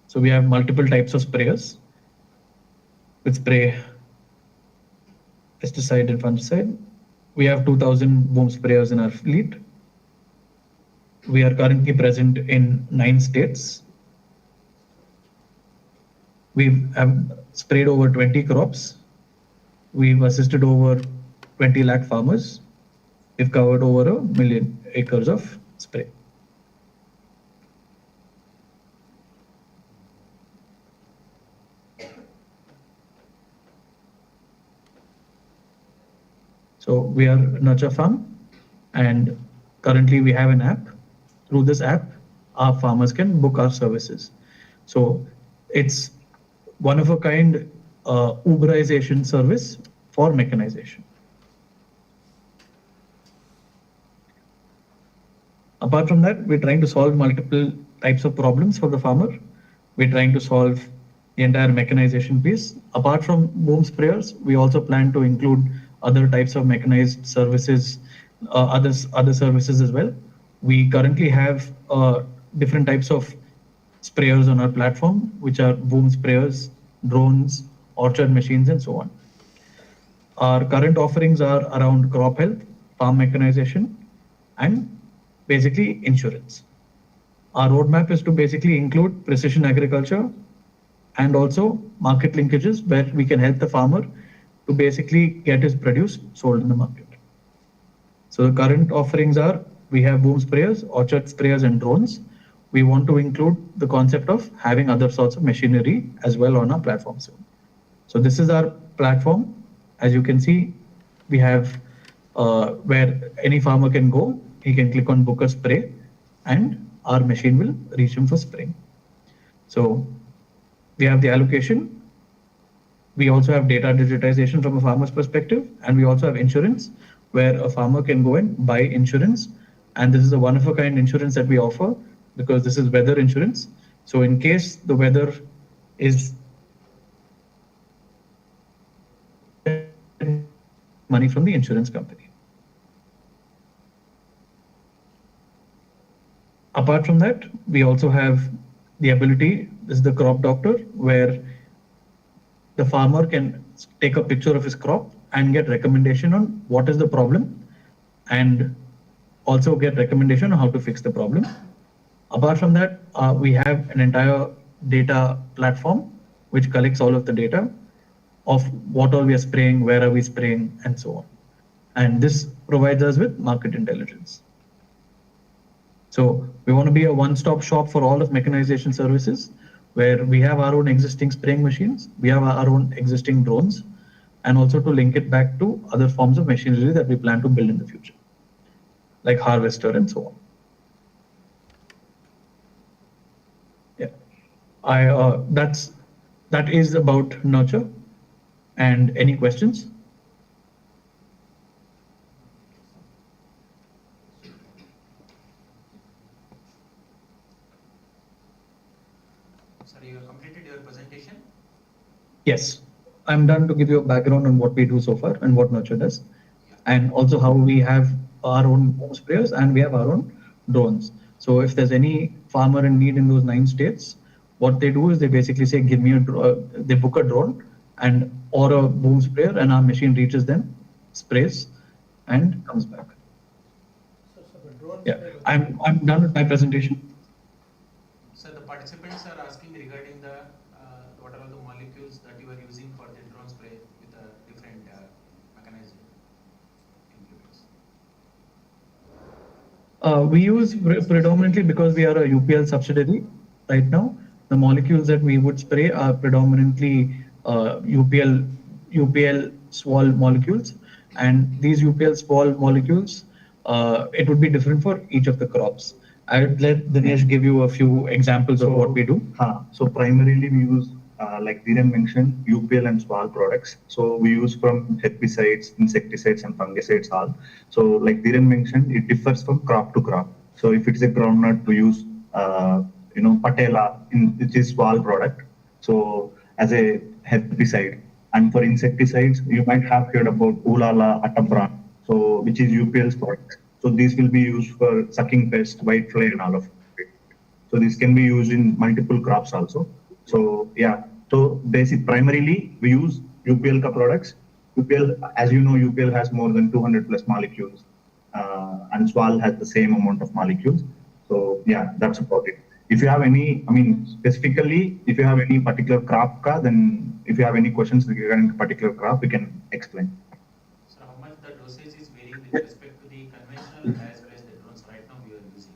So we have multiple types of sprayers which spray pesticide and fungicide. We have 2,000 boom sprayers in our fleet. We are currently present in 9 states. We have sprayed over 20 crops. We've assisted over 20 lakh farmers. We've covered over 1 million acres of spray. So we are Nurture Farm, and currently we have an app. Through this app, our farmers can book our services. So it's one of a kind Uberization service for mechanization. Apart from that, we're trying to solve multiple types of problems for the farmer. We're trying to solve the entire mechanization piece. Apart from boom sprayers, we also plan to include other types of mechanized services, other services as well. We currently have different types of sprayers on our platform, which are boom sprayers, drones, orchard machines, and so on. Our current offerings are around crop health, farm mechanization, and basically insurance. Our roadmap is to basically include precision agriculture and also market linkages where we can help the farmer to basically get his produce sold in the market. So the current offerings are, we have boom sprayers, orchard sprayers, and drones. We want to include the concept of having other sorts of machinery as well on our platform soon. So this is our platform. As you can see, we have where any farmer can go. He can click on book a spray and our machine will reach him for spraying. So we have the allocation. We also have data digitization from a farmer's perspective, and we also have insurance where a farmer can go and buy insurance. And this is a one of a kind insurance that we offer because this is weather insurance. So in case the weather is money from the insurance company. Apart from that, we also have the ability, this is the crop doctor, where the farmer can take a picture of his crop and get recommendation on what is the problem and also get recommendation on how to fix the problem. Apart from that, we have an entire data platform which collects all of the data of what all we are spraying, where are we spraying, and so on. And this provides us with market intelligence. So we want to be a one-stop shop for all of mechanization services, where we have our own existing spraying machines, we have our own existing drones, and also to link it back to other forms of machinery that we plan to build in the future, like harvester and so on. Yeah, that is about nurture. And any questions? Sir, you have completed your presentation? Yes, I'm done to give you a background on what we do so far and what Nurture does, and also how we have our own home sprayers and we have our own drones. So if there's any farmer in need in those 9 states, what they do is they basically say, give me they book a drone and or a boom sprayer, and our machine reaches them, sprays, and comes back. Yeah, I'm done with my presentation. Sir, the participants are asking regarding the what are the molecules that you are using for the drone spray with the different mechanized implements. We use predominantly, because we are a UPL subsidiary right now, the molecules that we would spray are predominantly UPL swall molecules, and these UPL swall molecules, it would be different for each of the crops. I would let Dinesh give you a few examples of what we do. So primarily we use, like Dhiren mentioned, UPL and SWAL products. So we use from herbicides, insecticides, and fungicides all. So like Dhiren mentioned, it differs from crop to crop. So if it is a groundnut, to use patela, which is SWAL product, so as a herbicide. And for insecticides, you might have heard about Ulala, Atabran, so which is UPL's product. So these will be used for sucking pest, whitefly, and all of it. So this can be used in multiple crops also. So yeah, so primarily we use UPL products. UPL, as you know, UPL has more than 200 plus molecules, and SWAL has the same amount of molecules. So yeah, that's about it. If you have any, specifically, if you have any particular crop, then if you have any questions regarding a particular crop, we can explain. So how much the dosage is varying with respect to the conventional as well as the drones right now we are using?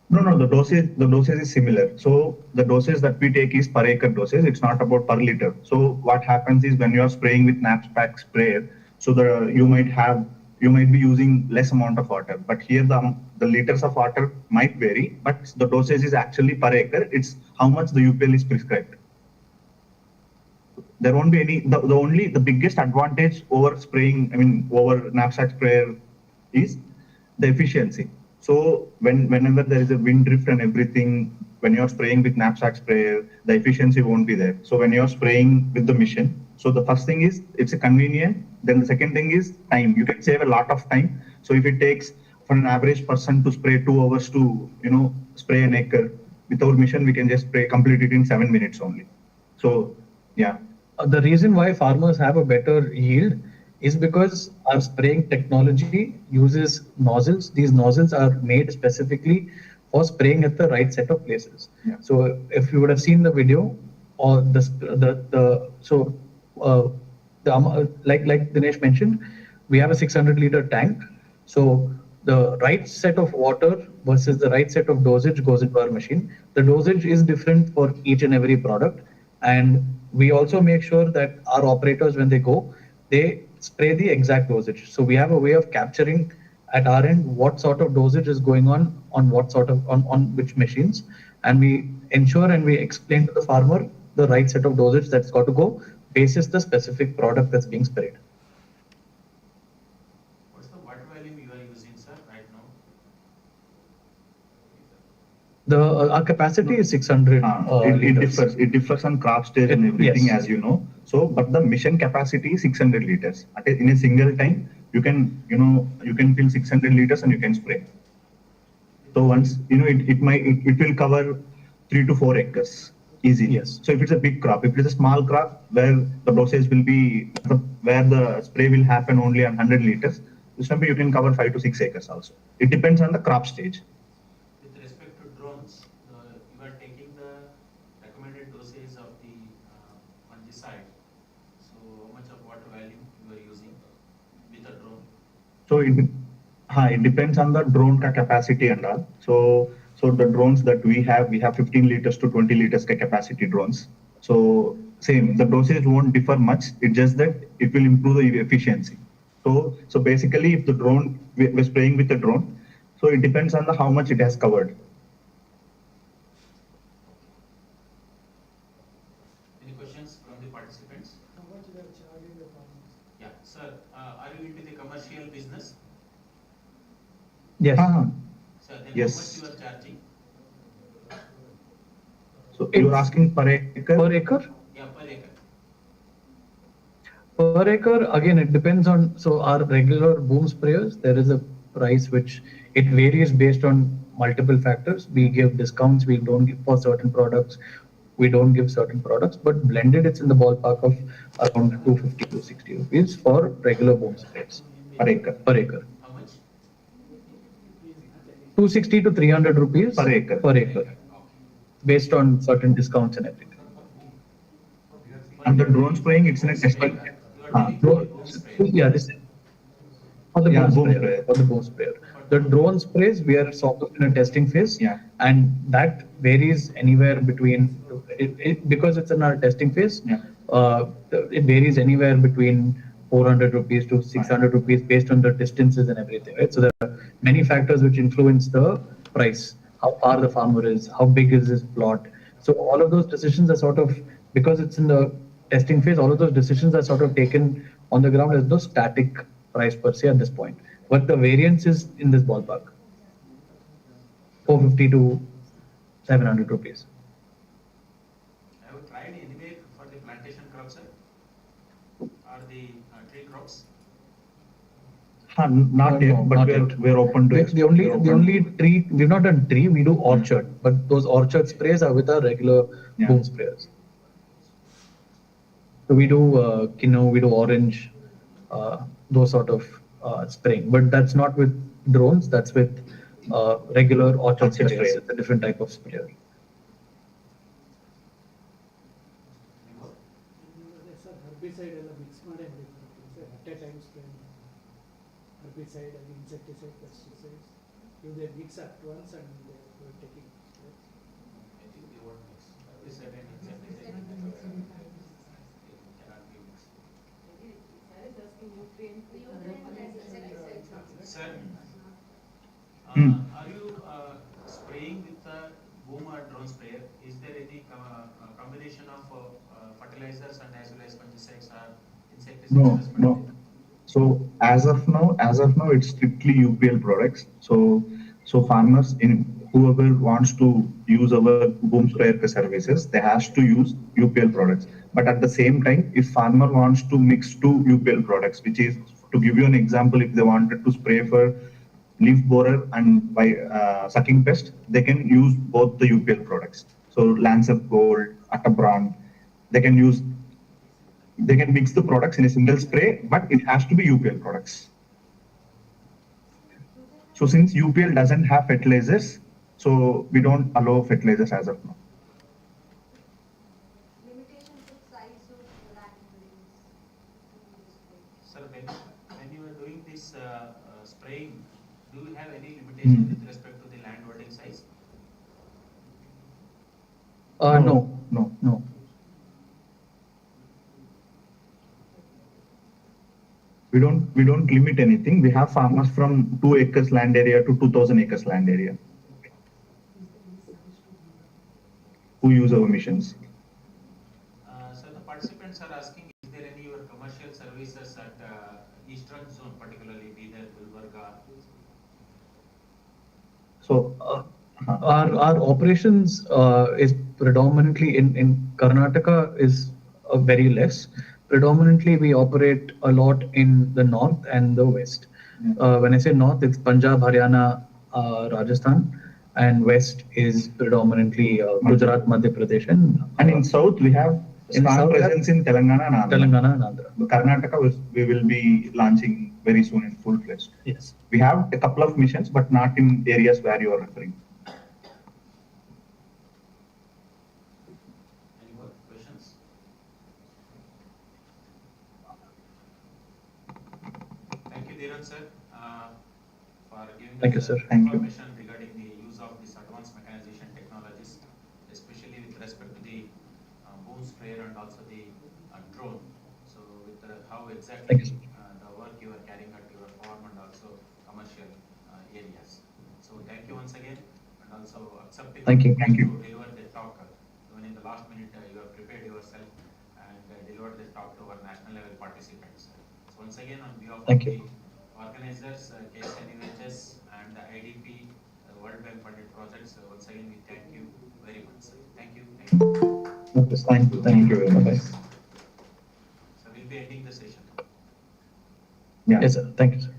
No, the dosage is similar. So the dosage that we take is per acre dosage. It's not about per liter. So what happens is when you are spraying with knapsack sprayer, so you might be using less amount of water, but here the liters of water might vary, but the dosage is actually per acre. It's how much the UPL is prescribed. There won't be any, the biggest advantage over spraying, over knapsack sprayer is the efficiency. So whenever there is a wind drift and everything, when you're spraying with knapsack sprayer, the efficiency won't be there. So when you're spraying with the machine, so the first thing is it's a convenient. Then the second thing is time. You can save a lot of time. So if it takes for an average person to spray 2 hours to spray an acre, with our mission, we can just spray, complete it in 7 minutes only. So, yeah. The reason why farmers have a better yield is because our spraying technology uses nozzles. These nozzles are made specifically for spraying at the right set of places. Yeah. So if you would have seen the video or uh, like Dinesh mentioned, we have a 600-liter tank. So the right set of water versus the right set of dosage goes into our machine. The dosage is different for each and every product. And we also make sure that our operators, when they go, they spray the exact dosage. So we have a way of capturing at our end what sort of dosage is going on what sort of on which machines, and we ensure and we explain to the farmer the right set of dosage that's got to go basis the specific product that's being sprayed. What's the watt volume you are using, sir, right now? Our capacity is 600 it liters. differs. It differs on crop stage and everything, yes. as you know. So, but the mission capacity is 600 liters. In a single time, you can fill 600 liters and you can spray. So once it will cover 3 to 4 acres easily. Yes. So if it's a big crop, if it's a small crop where the dosage will be where the spray will happen only on 100 liters, this time you can cover 5 to 6 acres also. It depends on the crop stage. With respect to drones, you are taking the recommended dosage of the fungicide. So how much of water volume you are using with a drone? So it depends on the drone capacity and all. So the drones that we have 15 liters to 20 liters capacity drones. So same, the dosage won't differ much. It's just that it will improve the efficiency. So basically, if the drone, we're spraying with the drone, so it depends on how much it has covered. Any questions from the participants? How much they are charging the farmers? Yeah, sir, are you into the commercial business? Yes. Sir, then Yes. how much you are charging? So you're asking per acre? Per acre? Yeah, per acre. Per acre, again, it depends on, so our regular boom sprayers, there is a price which it varies based on multiple factors. We give discounts, we don't give for certain products, we don't give certain products, but blended it's in the ballpark of around 250 to 60 rupees for regular boom sprayers Per acre. per acre. How much? 260 to 300 rupees Per acre. per acre, based on certain discounts and everything. And the drone spraying, it's in a testing. Yeah, this for the Yeah, boom boom sprayer. sprayer. For the boom sprayer. The drone sprays, we are sort of in a testing phase. Yeah. And that varies anywhere between, because it's in our testing phase, Yeah. it varies anywhere between 400 rupees to 600 rupees based on the distances and everything, right? So there are many factors which influence the price, how far the farmer is, how big is his plot. So all of those decisions are sort of, because it's in the testing phase, all of those decisions are sort of taken on the ground as no static price per se at this point. But the variance is in this ballpark, 450 to 700 rupees. Have you tried anywhere for the plantation crops, sir? Or the tree crops? Not yet, but not we're open to it. The only tree, we've not done tree, we do orchard, but those orchard sprays are with our regular Yeah. boom sprayers. So we do we do orange, those sort of spraying, but that's not with drones, that's with regular orchard Orchard sprayers. sprayer. It's a different type of sprayer. Sir, herbicide ಎಲ್ಲ mix ಮಾಡೇ ಹೊಡಿತಾರೆ at a time spray herbicide and insecticide, pesticides. If they mix at once and they are taking. I think they won't mix. Herbicide and insecticide. Cannot be mixed. Sir, are you spraying with the boom or drone sprayer? Is there any combination of fertilizers and as well as fungicides or insecticides? No, as no. well? So as of now, it's strictly UPL products. So farmers, whoever wants to use our boom sprayer services, they has to use UPL products. But at the same time, if farmer wants to mix two UPL products, which is, to give you an example, if they wanted to spray for leaf borer and by sucking pest, they can use both the UPL products. So Lancer Gold, Atabran, they can use, they can mix the products in a single spray, but it has to be UPL products. So since UPL doesn't have fertilizers, so we don't allow fertilizers as of now. Limitations of size of land buildings. Sir, when you are doing this spraying, do you have any limitation with respect to the land holding size? No. We don't limit anything. We have farmers from 2 acres land area to 2,000 acres land area who use our machines. So the participants are asking, is there any your commercial services at eastern zone, particularly Bidar, Gulbarga? So our operations is predominantly in Karnataka is very less. Predominantly, we operate a lot in the north and the west. When I say north, it's Punjab, Haryana, Rajasthan, and west is predominantly Gujarat, Madhya Pradesh, and in south we have strong presence in Telangana and Andhra. Karnataka we will be launching very soon in full fledged. Yes. We have a couple of missions, but not in areas where you are referring. Any more questions? Thank you, Dhiran sir, for giving us information regarding the use of this advanced mechanization technologies, especially with respect to the boom sprayer and also the drone. So with how exactly the work you are carrying at your farm and also commercial areas. So thank you once again, and also accepting to deliver the talk. Even in the last minute, you have prepared yourself and delivered the talk to our national level participants. So once again, on behalf of the organizers, KSNUAHS and the IDP, World Bank funded projects, once again we thank you very much, sir. Thank you. Thank you very much. So we'll be ending the session. Yes, sir. Thank you, sir.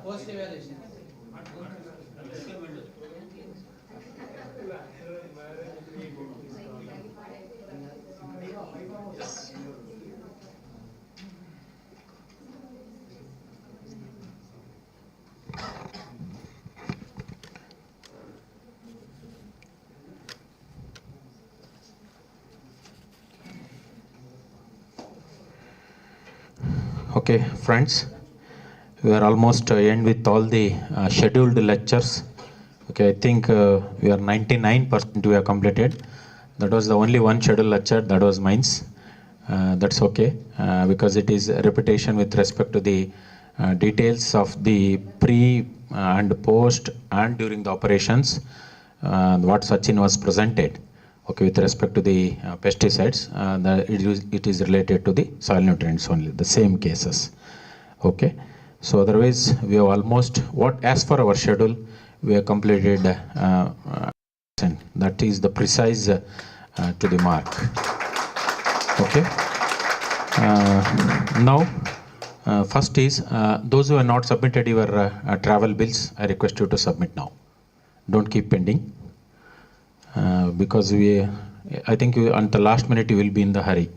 Post evaluation. Okay, friends, we are almost end with all the scheduled lectures. Okay, I think we are 99% we have completed. That was the only one scheduled lecture, that was mine's. That's okay, because it is a repetition with respect to the details of the pre and post and during the operations, what Sachin was presented. Okay, with respect to the pesticides, it is related to the soil nutrients only, the same cases. Okay, so otherwise we have almost, as for our schedule, we have completed, that is the precise to the mark. Okay, now first is those who have not submitted your travel bills, I request you to submit now. Don't keep pending. Because I think on the last minute you will be in the hurry.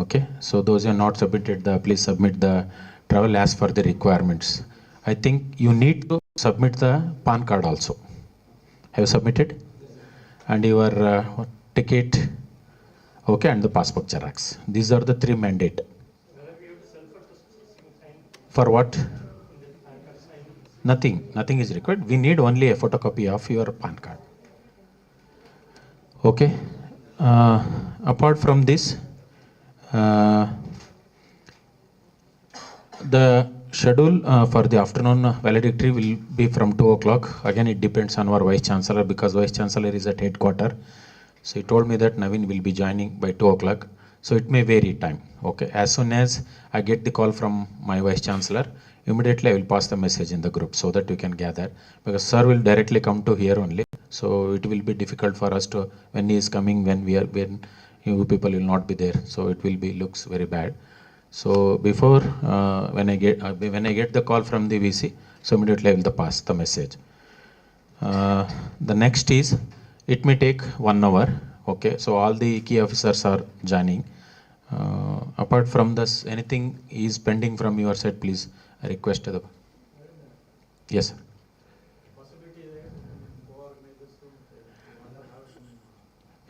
Okay, so those who are not submitted, please submit the travel as per the requirements. I think you need to submit the PAN card also. Have you submitted? And your ticket, okay, and the passport xerox. These are the 3 mandate. For what? Nothing is required. We need only a photocopy of your PAN card. Okay. Apart from this, the schedule for the afternoon valedictory will be from 2 o'clock. Again, it depends on our Vice Chancellor, because Vice Chancellor is at headquarters. So he told me that Naveen will be joining by 2 o'clock. So it may vary time. Okay. As soon as I get the call from my Vice Chancellor, immediately I will pass the message in the group so that you can gather. Because sir will directly come to here only. So it will be difficult for us to, when he is coming, when you people will not be there. So it will be, looks very bad. So before, when I get the call from the VC, so immediately I will pass the message. The next is, it may take 1 hour. Okay, so all the key officers are joining. Apart from this, anything is pending from your side, please, I request the. Yes, sir.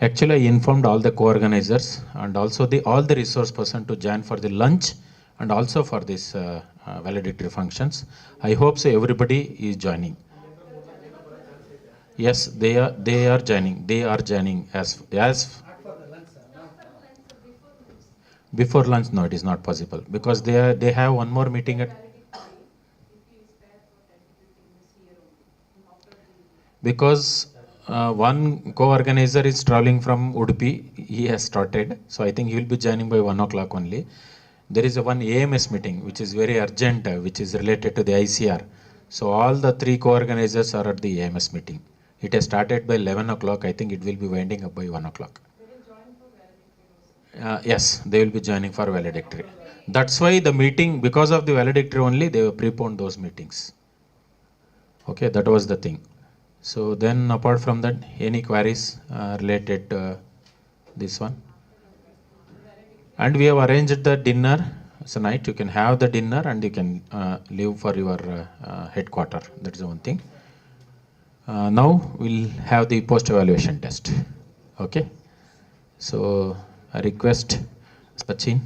Actually, I informed all the co-organizers and also all the resource person to join for the lunch and also for this valedictory functions. I hope so everybody is joining. Yes, they are joining. They are joining as before lunch. No, it is not possible because they have one more meeting at. Because one co-organizer is traveling from Udupi, he has started. So I think he will be joining by 1 o'clock only. There is one AMS meeting which is very urgent, which is related to the ICR. So all the 3 co-organizers are at the AMS meeting. It has started by 11 o'clock. I think it will be winding up by 1 o'clock. Yes, they will be joining for valedictory. That's why the meeting, because of the valedictory only, they have preponed those meetings. Okay, that was the thing. So then apart from that, any queries related to this one? And we have arranged the dinner. So night you can have the dinner and you can leave for your headquarter. That's the one thing. Now we'll have the post-evaluation test. Okay. So I request Sachin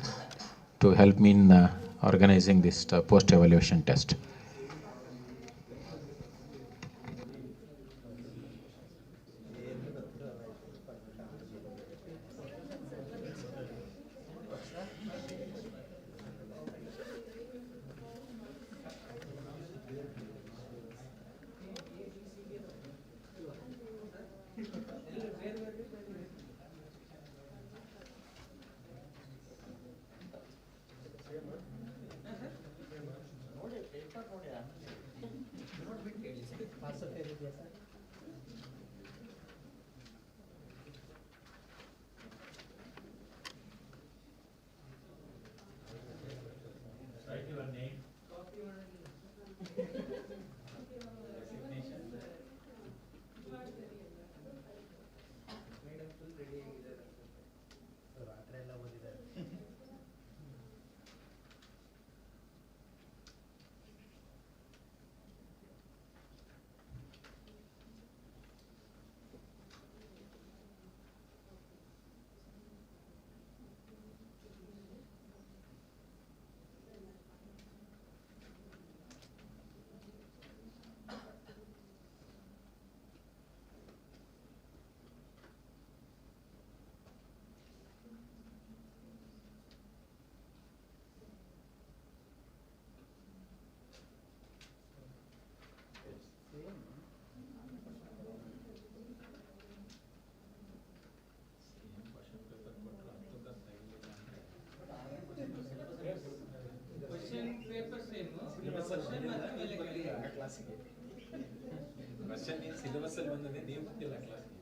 to help me in organizing this post-evaluation test. Write your name. Question paper same, question ಮಾತ್ರ ಮೇಲೆ ಕೆಳಗೆ ಕ್ಲಾಸಿಗೆ question ಏನು syllabus ಅಲ್ಲಿ ಬಂದಿದೆ ನೀವು ಗೊತ್ತಿಲ್ಲ ಕ್ಲಾಸಿಗೆ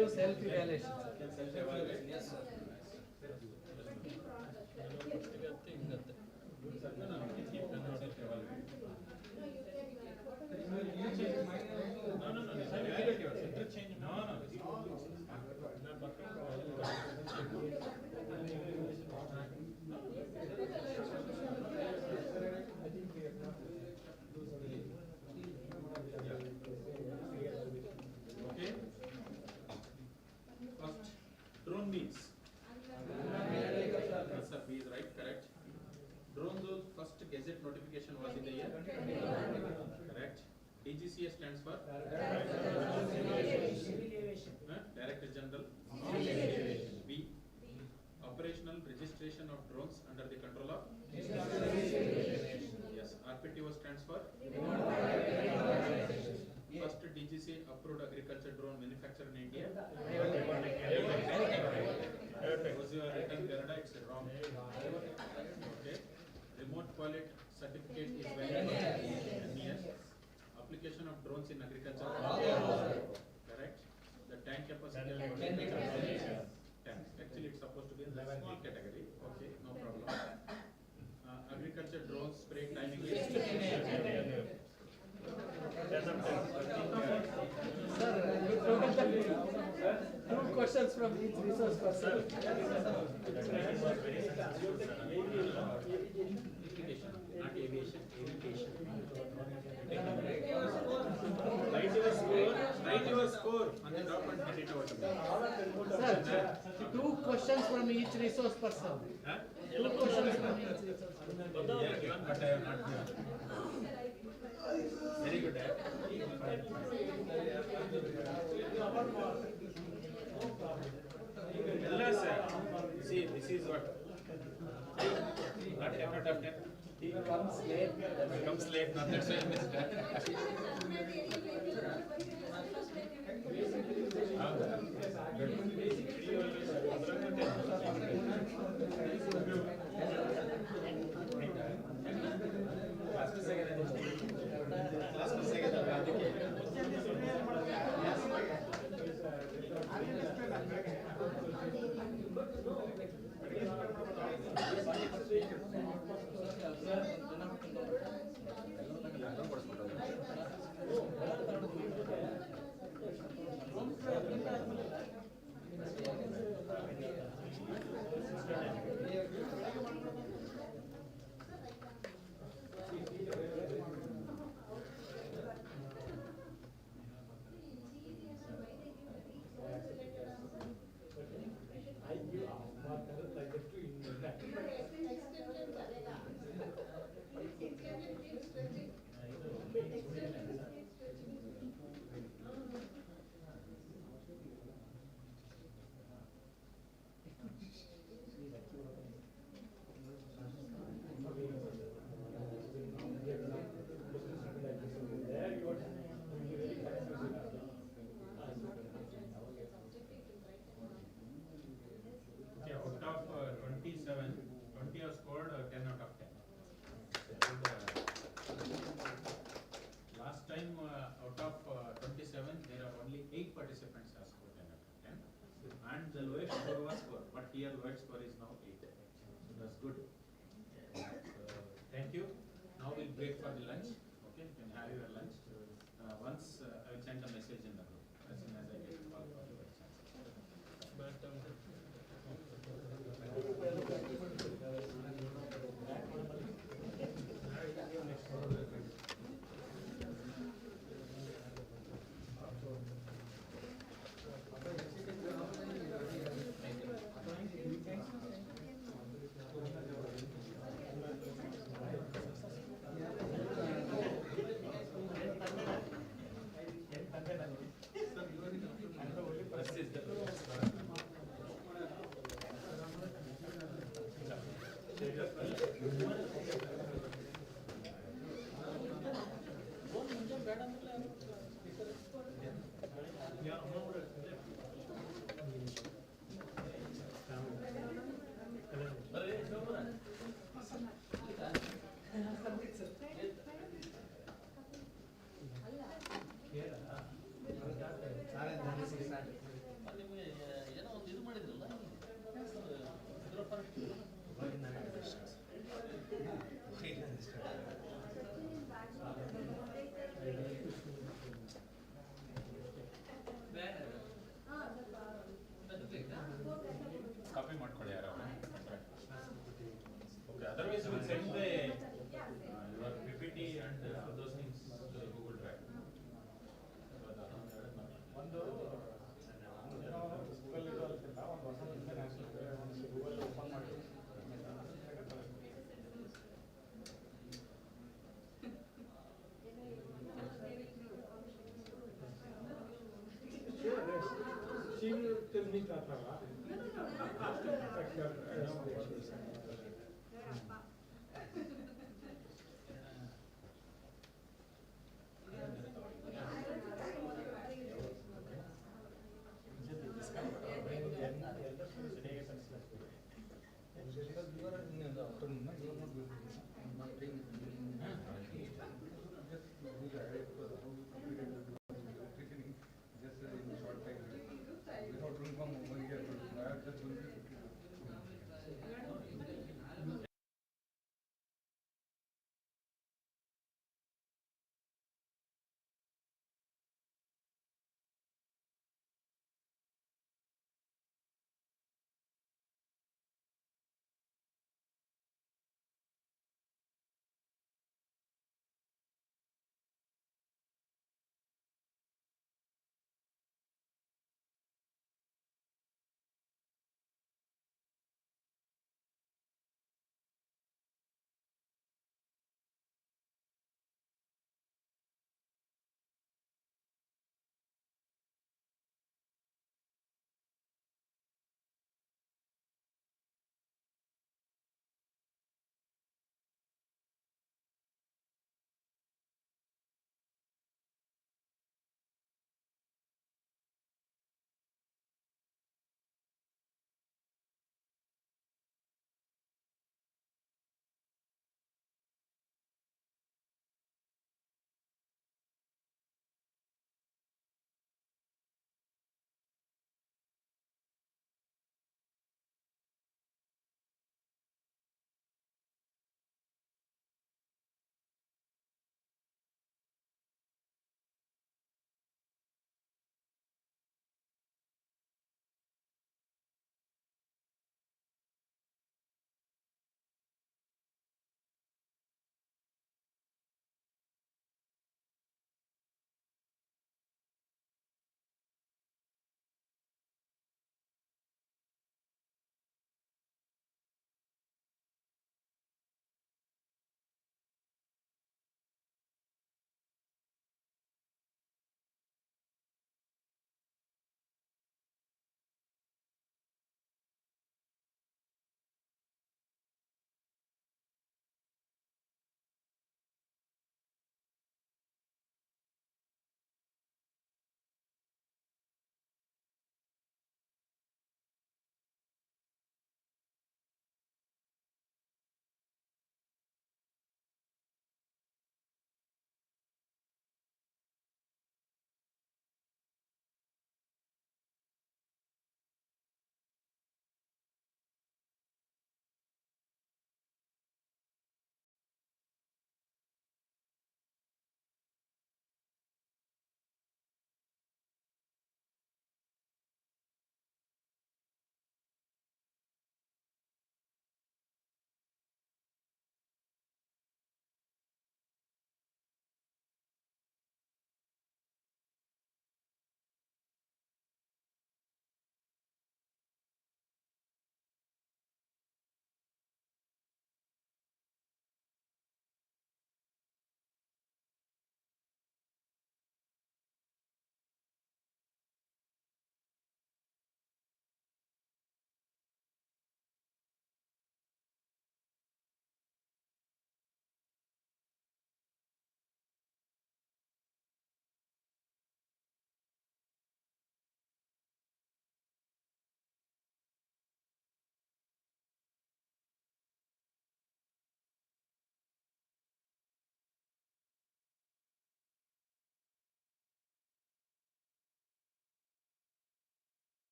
do self-evaluation. Self-evaluation, yes, sir. Okay. First, drone means. Yes, sir, B is right, correct. Drone zone first gazette notification was in the year? Correct. DGCA stands for? Director General. B. Operational registration of drones under the control of? Yes. RPTO stands for? First DGCA approved agriculture drone manufacturer in India? Was your written Canada? It's wrong. Okay. Remote pilot certificate is valid for 10 years. Application of drones in agriculture? Correct. The tank capacity? 10. Actually, it's supposed to be in the small category. Okay, no problem. Agriculture drone spray timing is? Two questions from each resource person. Irrigation, not aviation, irrigation. Write your score on the top and hand it over to me. Sir, two questions from each resource person. Huh? Two questions from each resource person. They are given, but I have not given. Very good. Hello, sir. See, this is what. Not 10 out of 10. He comes late. No, that's why I missed that. Okay, out of 27, 20 have scored 10 out of 10. And, last time out of 27, there are only 8 participants have scored 10 out of 10. And the lowest score was 4, but here lowest score is now 8. So that's good. So, thank you. Now we'll break for the lunch. Okay, you can have your lunch. Once I will send a message in the group as soon as I get a call for your chance. This is the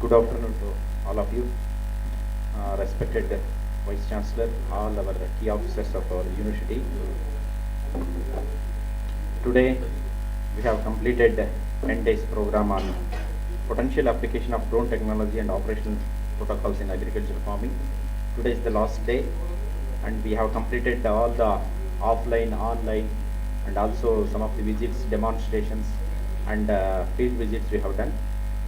Good afternoon to all of you, respected Vice Chancellor, all our key officers of our university. Today we have completed 10 days program on potential application of drone technology and operational protocols in agricultural farming. Today is the last day and we have completed all the offline, online and also some of the visits, demonstrations and field visits we have done.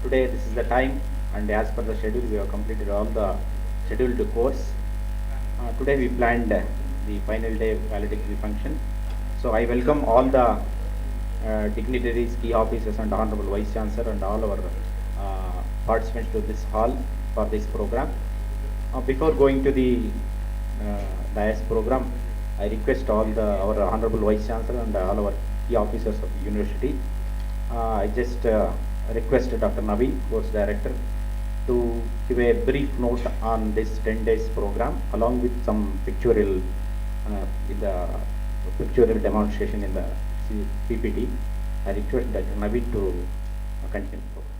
Today this is the time and as per the schedule we have completed all the scheduled course. Today we planned the final day valedictory function. So I welcome all the dignitaries, key officers and Honorable Vice Chancellor and all our participants to this hall for this program. Before going to the DIAS program, I request all our Honorable Vice Chancellor and all our key officers of the university. I just request Dr. Naveen, Course Director, to give a brief note on this 10 days program along with some pictorial demonstration in the PPT. I request Dr. Naveen to continue the program.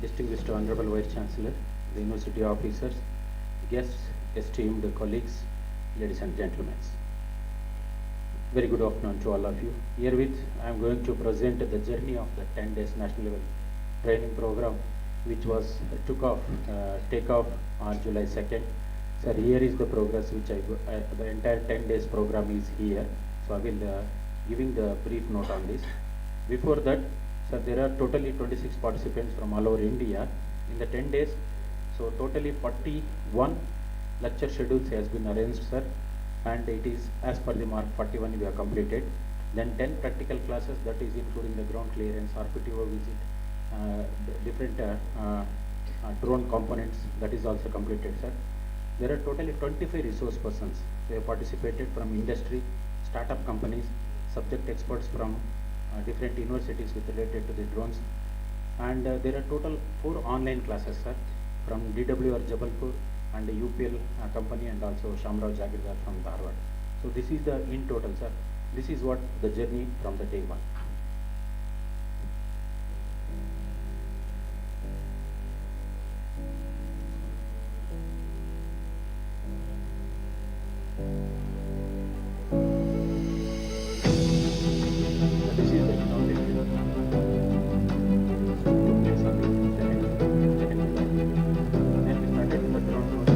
Distinguished Honorable Vice Chancellor, the University officers, guests, esteemed colleagues, ladies and gentlemen. Very good afternoon to all of you. Herewith, I am going to present the journey of the 10 days national level training program, which was take off on July 2nd. Sir, here is the progress which the entire 10 days program is here. So I will giving the brief note on this. Before that, sir, there are totally 26 participants from all over India in the 10 days. So totally 41 lecture schedules has been arranged, sir. And it is as per the mark 41 we have completed. Then 10 practical classes, that is including the ground clearance, RPTO visit, different drone components, that is also completed, sir. There are totally 25 resource persons. They have participated from industry, startup companies, subject experts from different universities with related to the drones. And there are total 4 online classes, sir, from DWR Jabalpur and the UPL company and also Shamrao Jagirdar from Dharwad. So this is the in total, sir. This is what the journey from the day one. So this is the inauguration. Took place on the second July. Then we started with the ground work.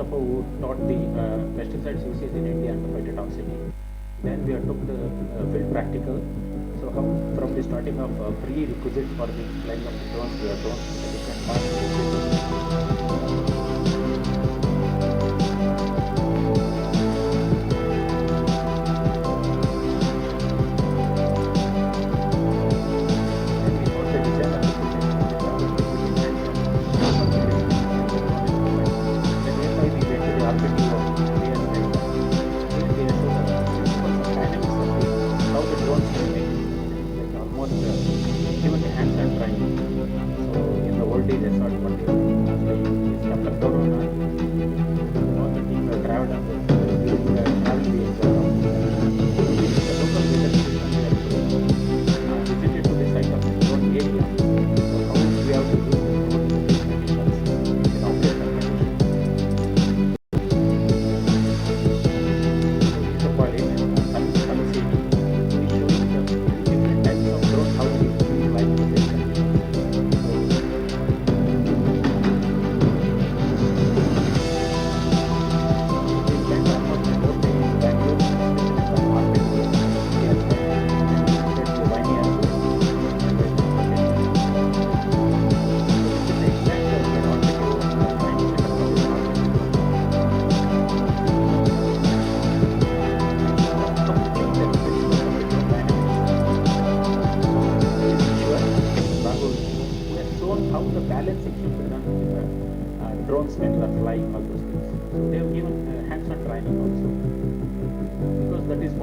who taught the pesticides usage in India and the phytotoxicity. Then we took the field practical. So from the starting of prerequisites for the flying of the drones, we have done the different parts. Given the hands-on training. So in the old days, I thought what is after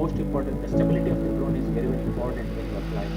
most important, the stability of the drone is very, very important when you are flying.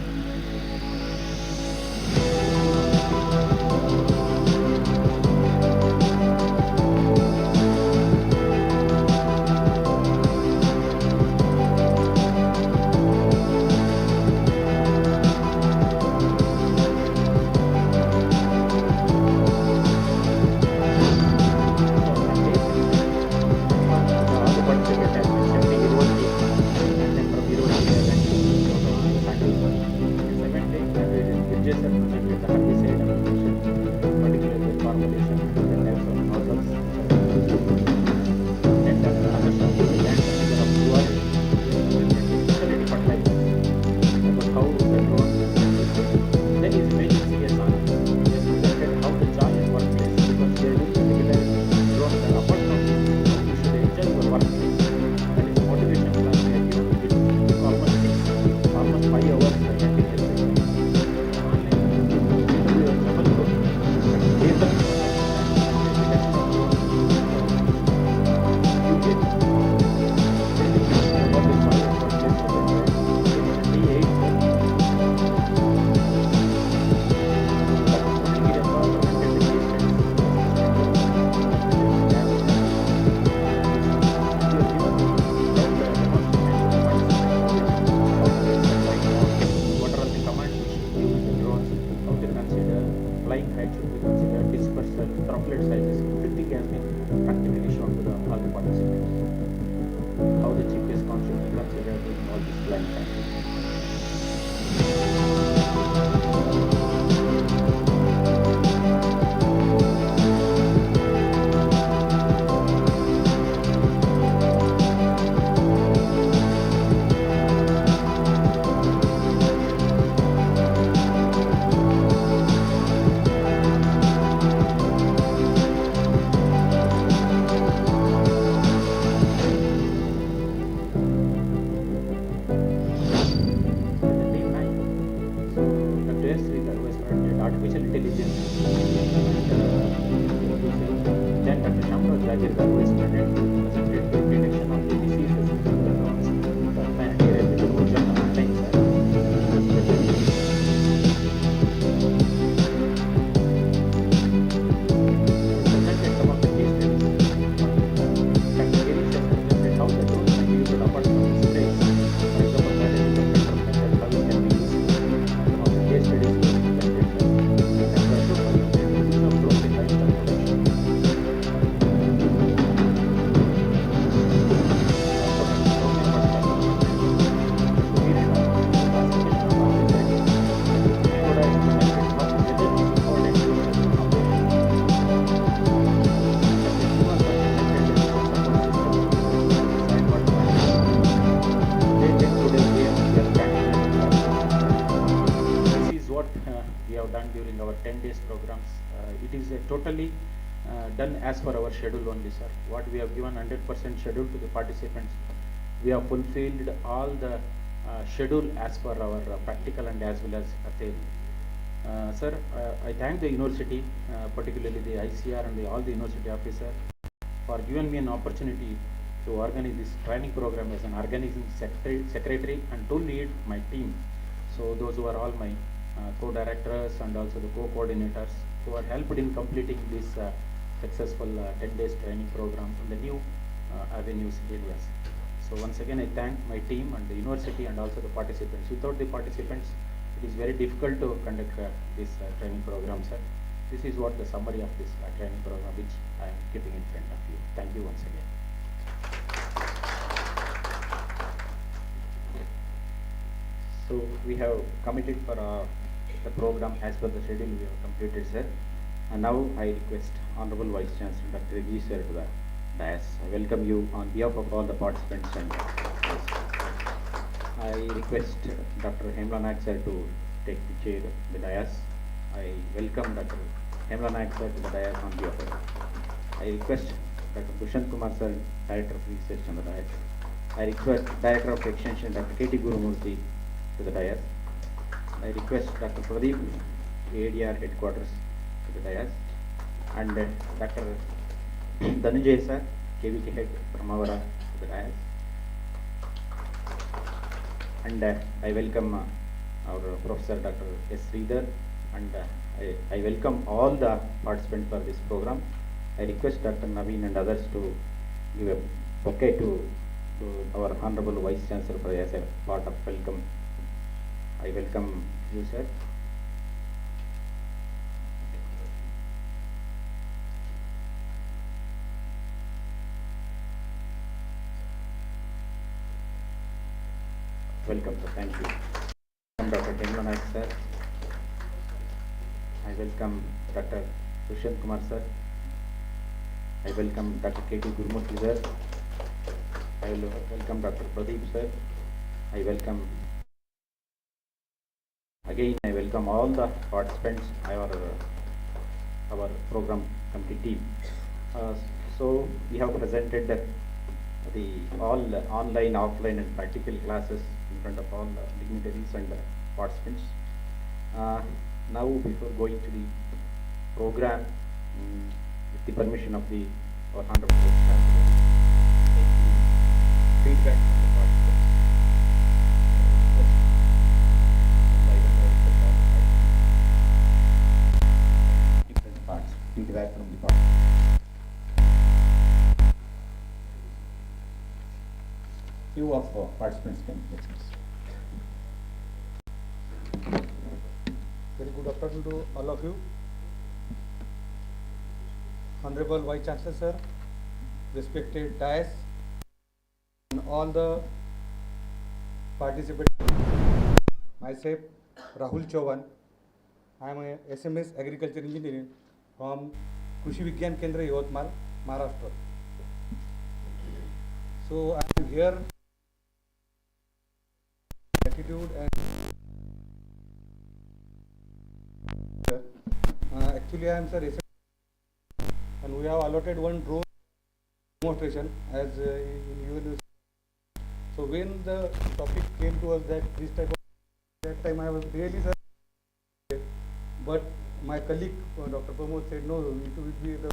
Totally done as per our schedule only, sir. What we have given 100% schedule to the participants, we have fulfilled all the schedule as per our practical and as well as theory. Sir, I thank the university, particularly the ICR and all the university officer, for giving me an opportunity to organize this training program as an organizing secretary and to lead my team. So those who are all my co-directors and also the co-coordinators who are helped in completing this successful 10 days training program in the new avenues areas. So once again I thank my team and the university and also the participants. Without the participants, it is very difficult to conduct this training program, sir. This is what the summary of this training program which I am keeping in front of you. Thank you once again. So we have committed for the program as per the schedule we have completed, sir. And now I request Honorable Vice Chancellor Dr. G sir to the dais. I welcome you on behalf of all the participants and I request Dr. Hemla Naik sir to take the chair of the dais. I welcome Dr. Hemla Naik sir to the dais on behalf of. I request Dr. Dushant Kumar sir, Director of Research on the dais. I request Director of Extension Dr. K.T. Gurumurthy to the dais. I request Dr. Pradeep, ADR Headquarters to the dais, and Dr. Dhananjay sir, KVK Head Brahmavara to the dais. And I welcome our Professor Dr. S. Sridhar, and I welcome all the participants for this program. I request Dr. Naveen and others to give a bouquet to our Honorable Vice Chancellor for as a part of welcome. I welcome you, sir. Welcome, sir. Thank you. Welcome, Dr. KSNUAHS, sir. I welcome Dr. Dushant Kumar, sir. I welcome Dr. K.T. Gurmurthy, sir. I will welcome Dr. Pradeep, sir. I welcome again. I welcome all the participants, our program committee team. So we have presented the all online, offline, and practical classes in front of all the dignitaries and participants. Now, before going to the program, with the permission of the our Honorable Vice Chancellor, take the feedback from the participants. Different parts, feedback from the participants. Few of participants can discuss. Very good afternoon to all of you. Honorable Vice Chancellor, sir, respected DIAS, and all the participants. Myself, Rahul Chauhan. I am a SMS Agriculture Engineer from Krishi Vigyan Kendra, Yavatmal, Maharashtra. So I am here. Attitude and actually I am sir, and we have allotted one drone demonstration as in UL. So when the topic came to us that this type of, that time I was really sir, but my colleague Dr. Pramod said no, it will be the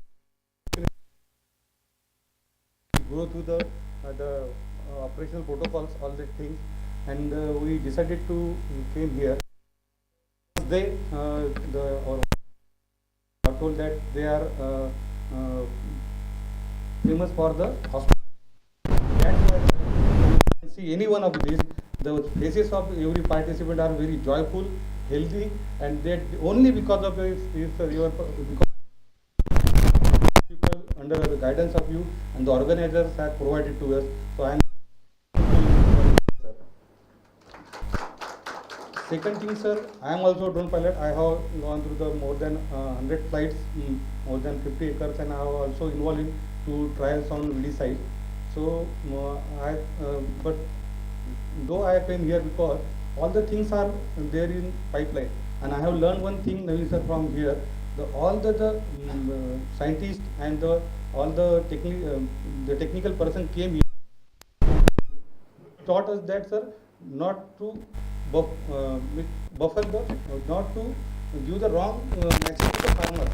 go through the operational protocols, all the things, and we decided to came here. They are told that they are famous for the hospital. That's why you can see any one of these, the faces of every participant are very joyful, healthy, and that only because of your people under the guidance of you and the organizers have provided to us. So I am. Second thing, sir, I am also drone pilot. I have gone through the more than 100 flights, more than 50 acres, and I have also involved in 2 trials on VD side. So but though I came here because all the things are there in pipeline, and I have learned one thing, Naveen sir, from here. All the scientists and all the technical person came here, taught us that, sir, not to buffer not to give the wrong message to the farmer,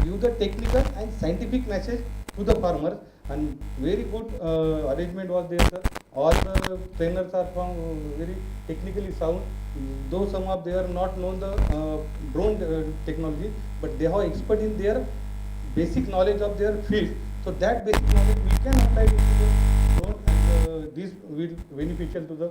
give the technical and scientific message to the farmers, and very good arrangement was there, sir. All the trainers are from very technically sound, though some of they are not known the drone technology, but they have expert in their basic knowledge of their field. So that basic knowledge we can apply it to the drone, and this will beneficial to the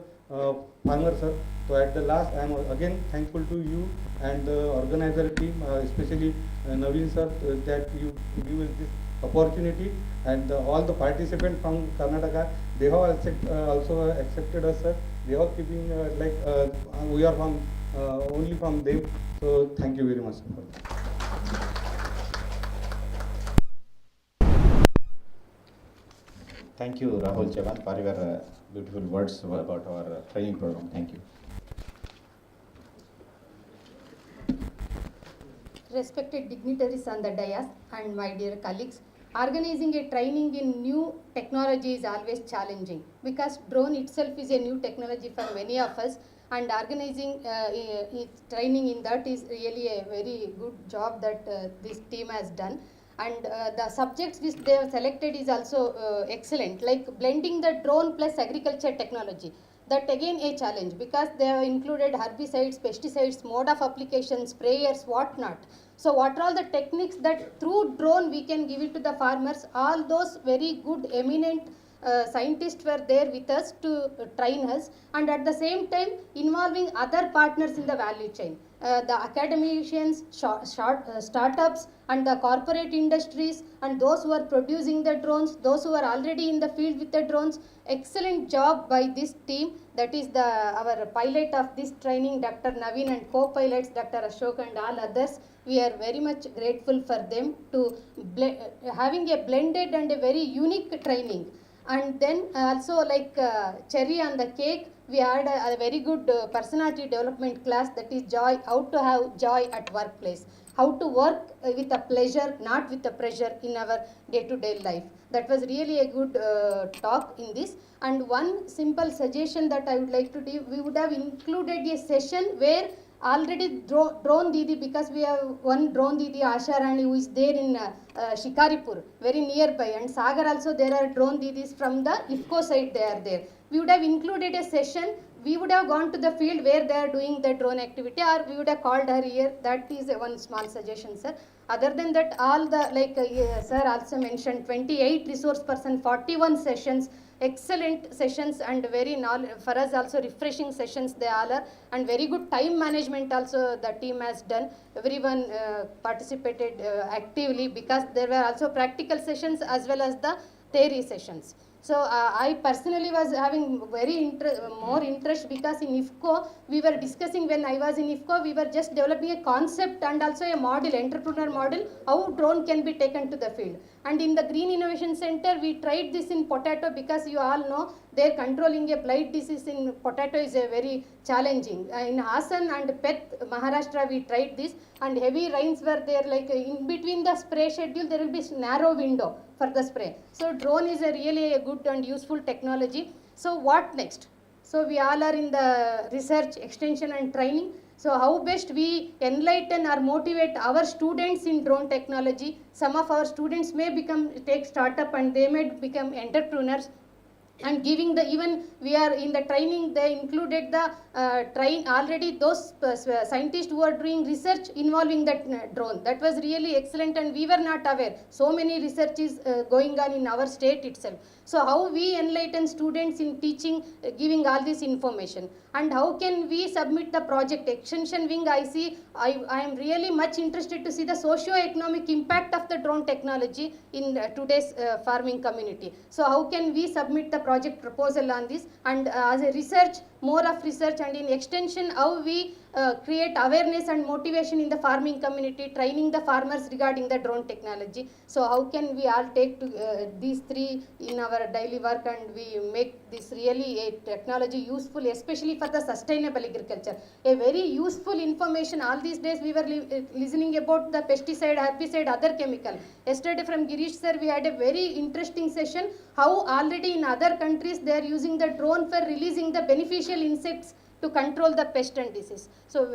farmer, sir. So at the last, I am again thankful to you and the organizer team, especially Naveen sir, that you give us this opportunity, and all the participants from Karnataka, they have also accepted us, sir. They are keeping we are from only from them. So thank you very much, sir. Thank you, Rahul Chauhan, for your beautiful words about our training program. Thank you. Respected dignitaries on the dais and my dear colleagues, organizing a training in new technology is always challenging because drone itself is a new technology for many of us, and organizing training in that is really a very good job that this team has done. And the subjects which they have selected is also excellent, like blending the drone plus agriculture technology. That again a challenge because they have included herbicides, pesticides, mode of application, sprayers, whatnot. So what are all the techniques that through drone we can give it to the farmers? All those very good eminent scientists were there with us to train us, and at the same time involving other partners in the value chain. The academicians, startups and the corporate industries and those who are producing the drones, those who are already in the field with the drones. Excellent job by this team. That is our pilot of this training, Dr. Naveen, and co-pilots, Dr. Ashok and all others. We are very much grateful for them to having a blended and a very unique training. And then also like cherry on the cake, we had a very good personality development class, that is joy, how to have joy at workplace, how to work with a pleasure, not with a pressure in our day-to-day life. That was really a good talk in this. And one simple suggestion that I would like to do, we would have included a session where already drone Didi, because we have one drone Didi, Asha Rani, who is there in Shikaripur, very nearby, and Sagar also there are drone Didis from the IFCO side, they are there. We would have included a session, we would have gone to the field where they are doing the drone activity, or we would have called her here. That is one small suggestion, sir. Other than that, all the, like sir also mentioned, 28 resource person, 41 sessions, excellent sessions, and very for us also refreshing sessions they all are, and very good time management also the team has done. Everyone participated actively, because there were also practical sessions as well as the theory sessions. So I personally was having very more interest, because in IFCO we were discussing, when I was in IFCO we were just developing a concept and also a model, entrepreneur model, how drone can be taken to the field. And in the Green Innovation Center we tried this in potato, because you all know there controlling a blight disease in potato is a very challenging. In Hassan and Peth, Maharashtra, we tried this, and heavy rains were there, like in between the spray schedule there will be narrow window for the spray. So drone is really a good and useful technology. So what next? So we all are in the research, extension and training. So how best we enlighten or motivate our students in drone technology? Some of our students may take startup, and they may become entrepreneurs. And giving the, even we are in the training, they included the train already those scientists who are doing research involving that drone. That was really excellent, and we were not aware. So many research is going on in our state itself. So how we enlighten students in teaching, giving all this information, and how can we submit the project? Extension wing, I see, I am really much interested to see the socio-economic impact of the drone technology in today's farming community. So how can we submit the project proposal on this? And as a research, more of research, and in extension, how we create awareness and motivation in the farming community, training the farmers regarding the drone technology. So how can we all take to, these three in our daily work, and we make this really a technology useful, especially for the sustainable agriculture. A very useful information. All these days we were listening about the pesticide, herbicide, other chemical. Yesterday from Girish sir we had a very interesting session, how already in other countries they are using the drone for releasing the beneficial insects to control the pest and disease. So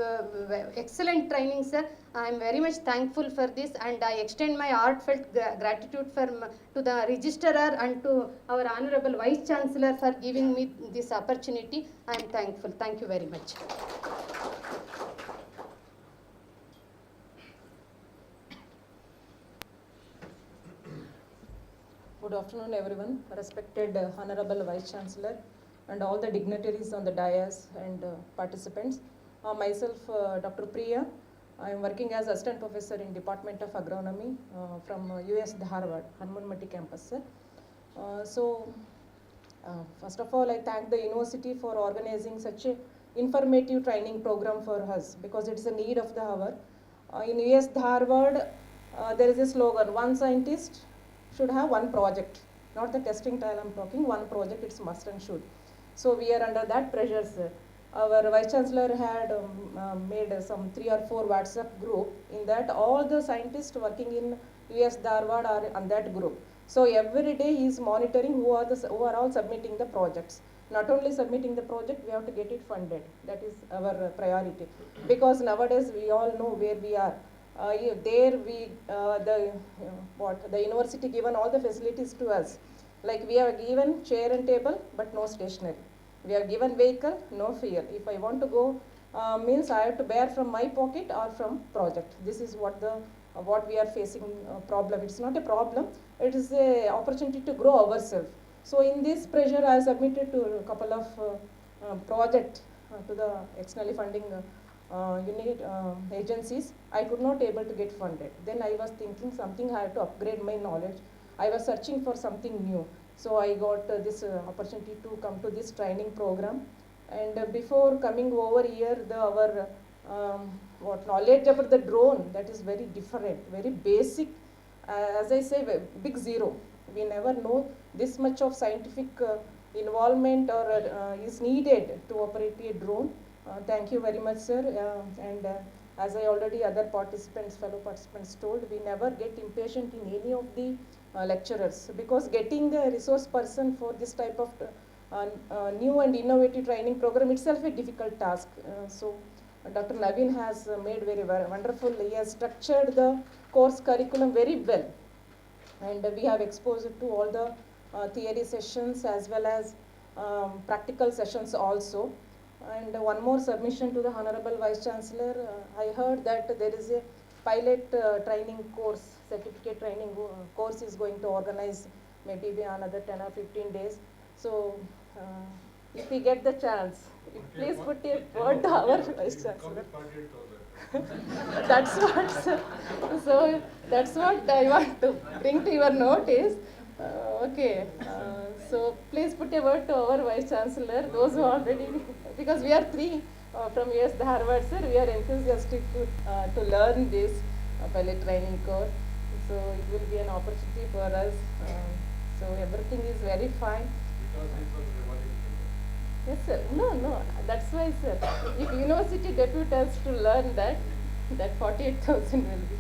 excellent training, sir. I am very much thankful for this, and I extend my heartfelt gratitude to the registrar and to our Honorable Vice Chancellor for giving me this opportunity. I am thankful. Thank you very much. Good afternoon, everyone. Respected Honorable Vice Chancellor and all the dignitaries on the dais and participants. Myself, Dr. Priya. I am working as Assistant Professor in Department of Agronomy from US Dharwad, Hanumanmati campus, sir. First of all, I thank the university for organizing such a informative training program for us, because it's a need of the hour. In US Dharwad, there is a slogan, one scientist should have one project. Not the testing tile I'm talking, one project, it's must and should. So we are under that pressure, sir. Our Vice Chancellor had made some 3 or 4 WhatsApp group. In that, all the scientists working in US Dharwad are on that group. So every day he is monitoring who are all submitting the projects. Not only submitting the project, we have to get it funded. That is our priority. Because nowadays we all know where we are. The university given all the facilities to us. Like we have given chair and table, but no stationery. We are given vehicle, no fear. If I want to go, means I have to bear from my pocket or from project. This is what what we are facing problem. It's not a problem. It is a opportunity to grow ourselves. So in this pressure, I submitted to a couple of project to the externally funding unit agencies. I could not able to get funded. Then I was thinking something I have to upgrade my knowledge. I was searching for something new. So I got this opportunity to come to this training program. And before coming over here, our what knowledge about the drone, that is very different, very basic. As I say, big zero. We never know this much of scientific involvement or is needed to operate a drone. Thank you very much, sir. And as I already other participants, fellow participants told, we never get impatient in any of the lecturers, because getting a resource person for this type of new and innovative training program itself a difficult task. So Dr. Naveen has made very wonderful. He has structured the course curriculum very well, and we have exposed to all the theory sessions as well as practical sessions also. And one more submission to the Honorable Vice Chancellor. I heard that there is a pilot training course, certificate training course is going to organize maybe another 10 or 15 days. So if we get the chance, please put a word to our Vice Chancellor. That's what, sir. So that's what I want to bring to your notice. Okay, so please put a word to our Vice Chancellor, those who already, because we are three from US Harvard, sir, we are enthusiastic to learn this pilot training course. So it will be an opportunity for us. So everything is very fine. Yes, sir. No, that's why, sir. If university depute us to learn that 48,000 will be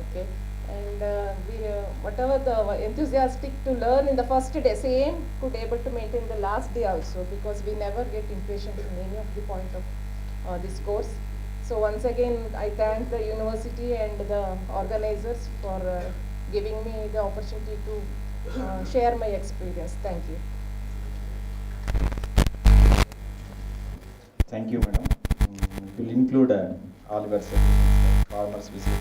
okay. And we, whatever the enthusiastic to learn in the first day, same could able to maintain the last day also, because we never get impatient in any of the point of this course. So once again, I thank the university and the organizers for giving me the opportunity to share my experience. Thank you. Thank you, madam. It will include all your suggestions, farmers visit,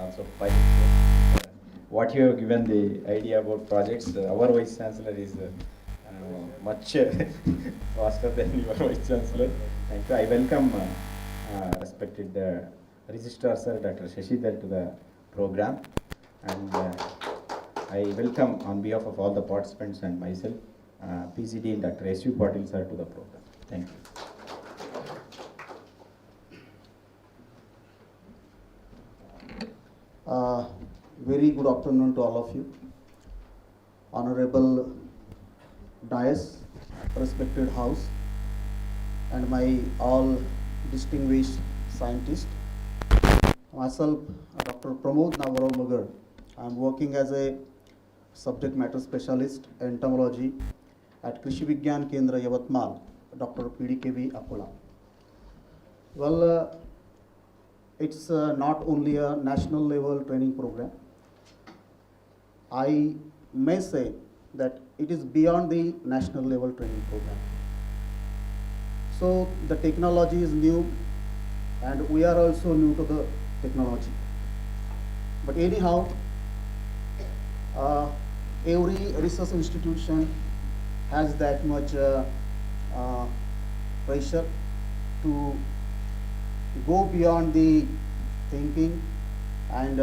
also pilot. What you have given the idea about projects, our Vice Chancellor is much faster than your Vice Chancellor. Thank you. I welcome respected Registrar Sir Dr. Shashidhar to the program, and I welcome on behalf of all the participants and myself, PCD and Dr. S.U. Patil Sir to the program. Thank you. Very good afternoon to all of you. Honorable Dais, respected House, and my all distinguished scientists. Myself, Dr. Pramod Navarao Magar. I am working as a subject matter specialist entomology at Krishi Vigyan Kendra Yavatmal, Dr. PDKV Akola. Well, it's not only a national level training program. I may say that it is beyond the national level training program. So the technology is new and we are also new to the technology. But anyhow, every research institution has that much pressure to go beyond the thinking and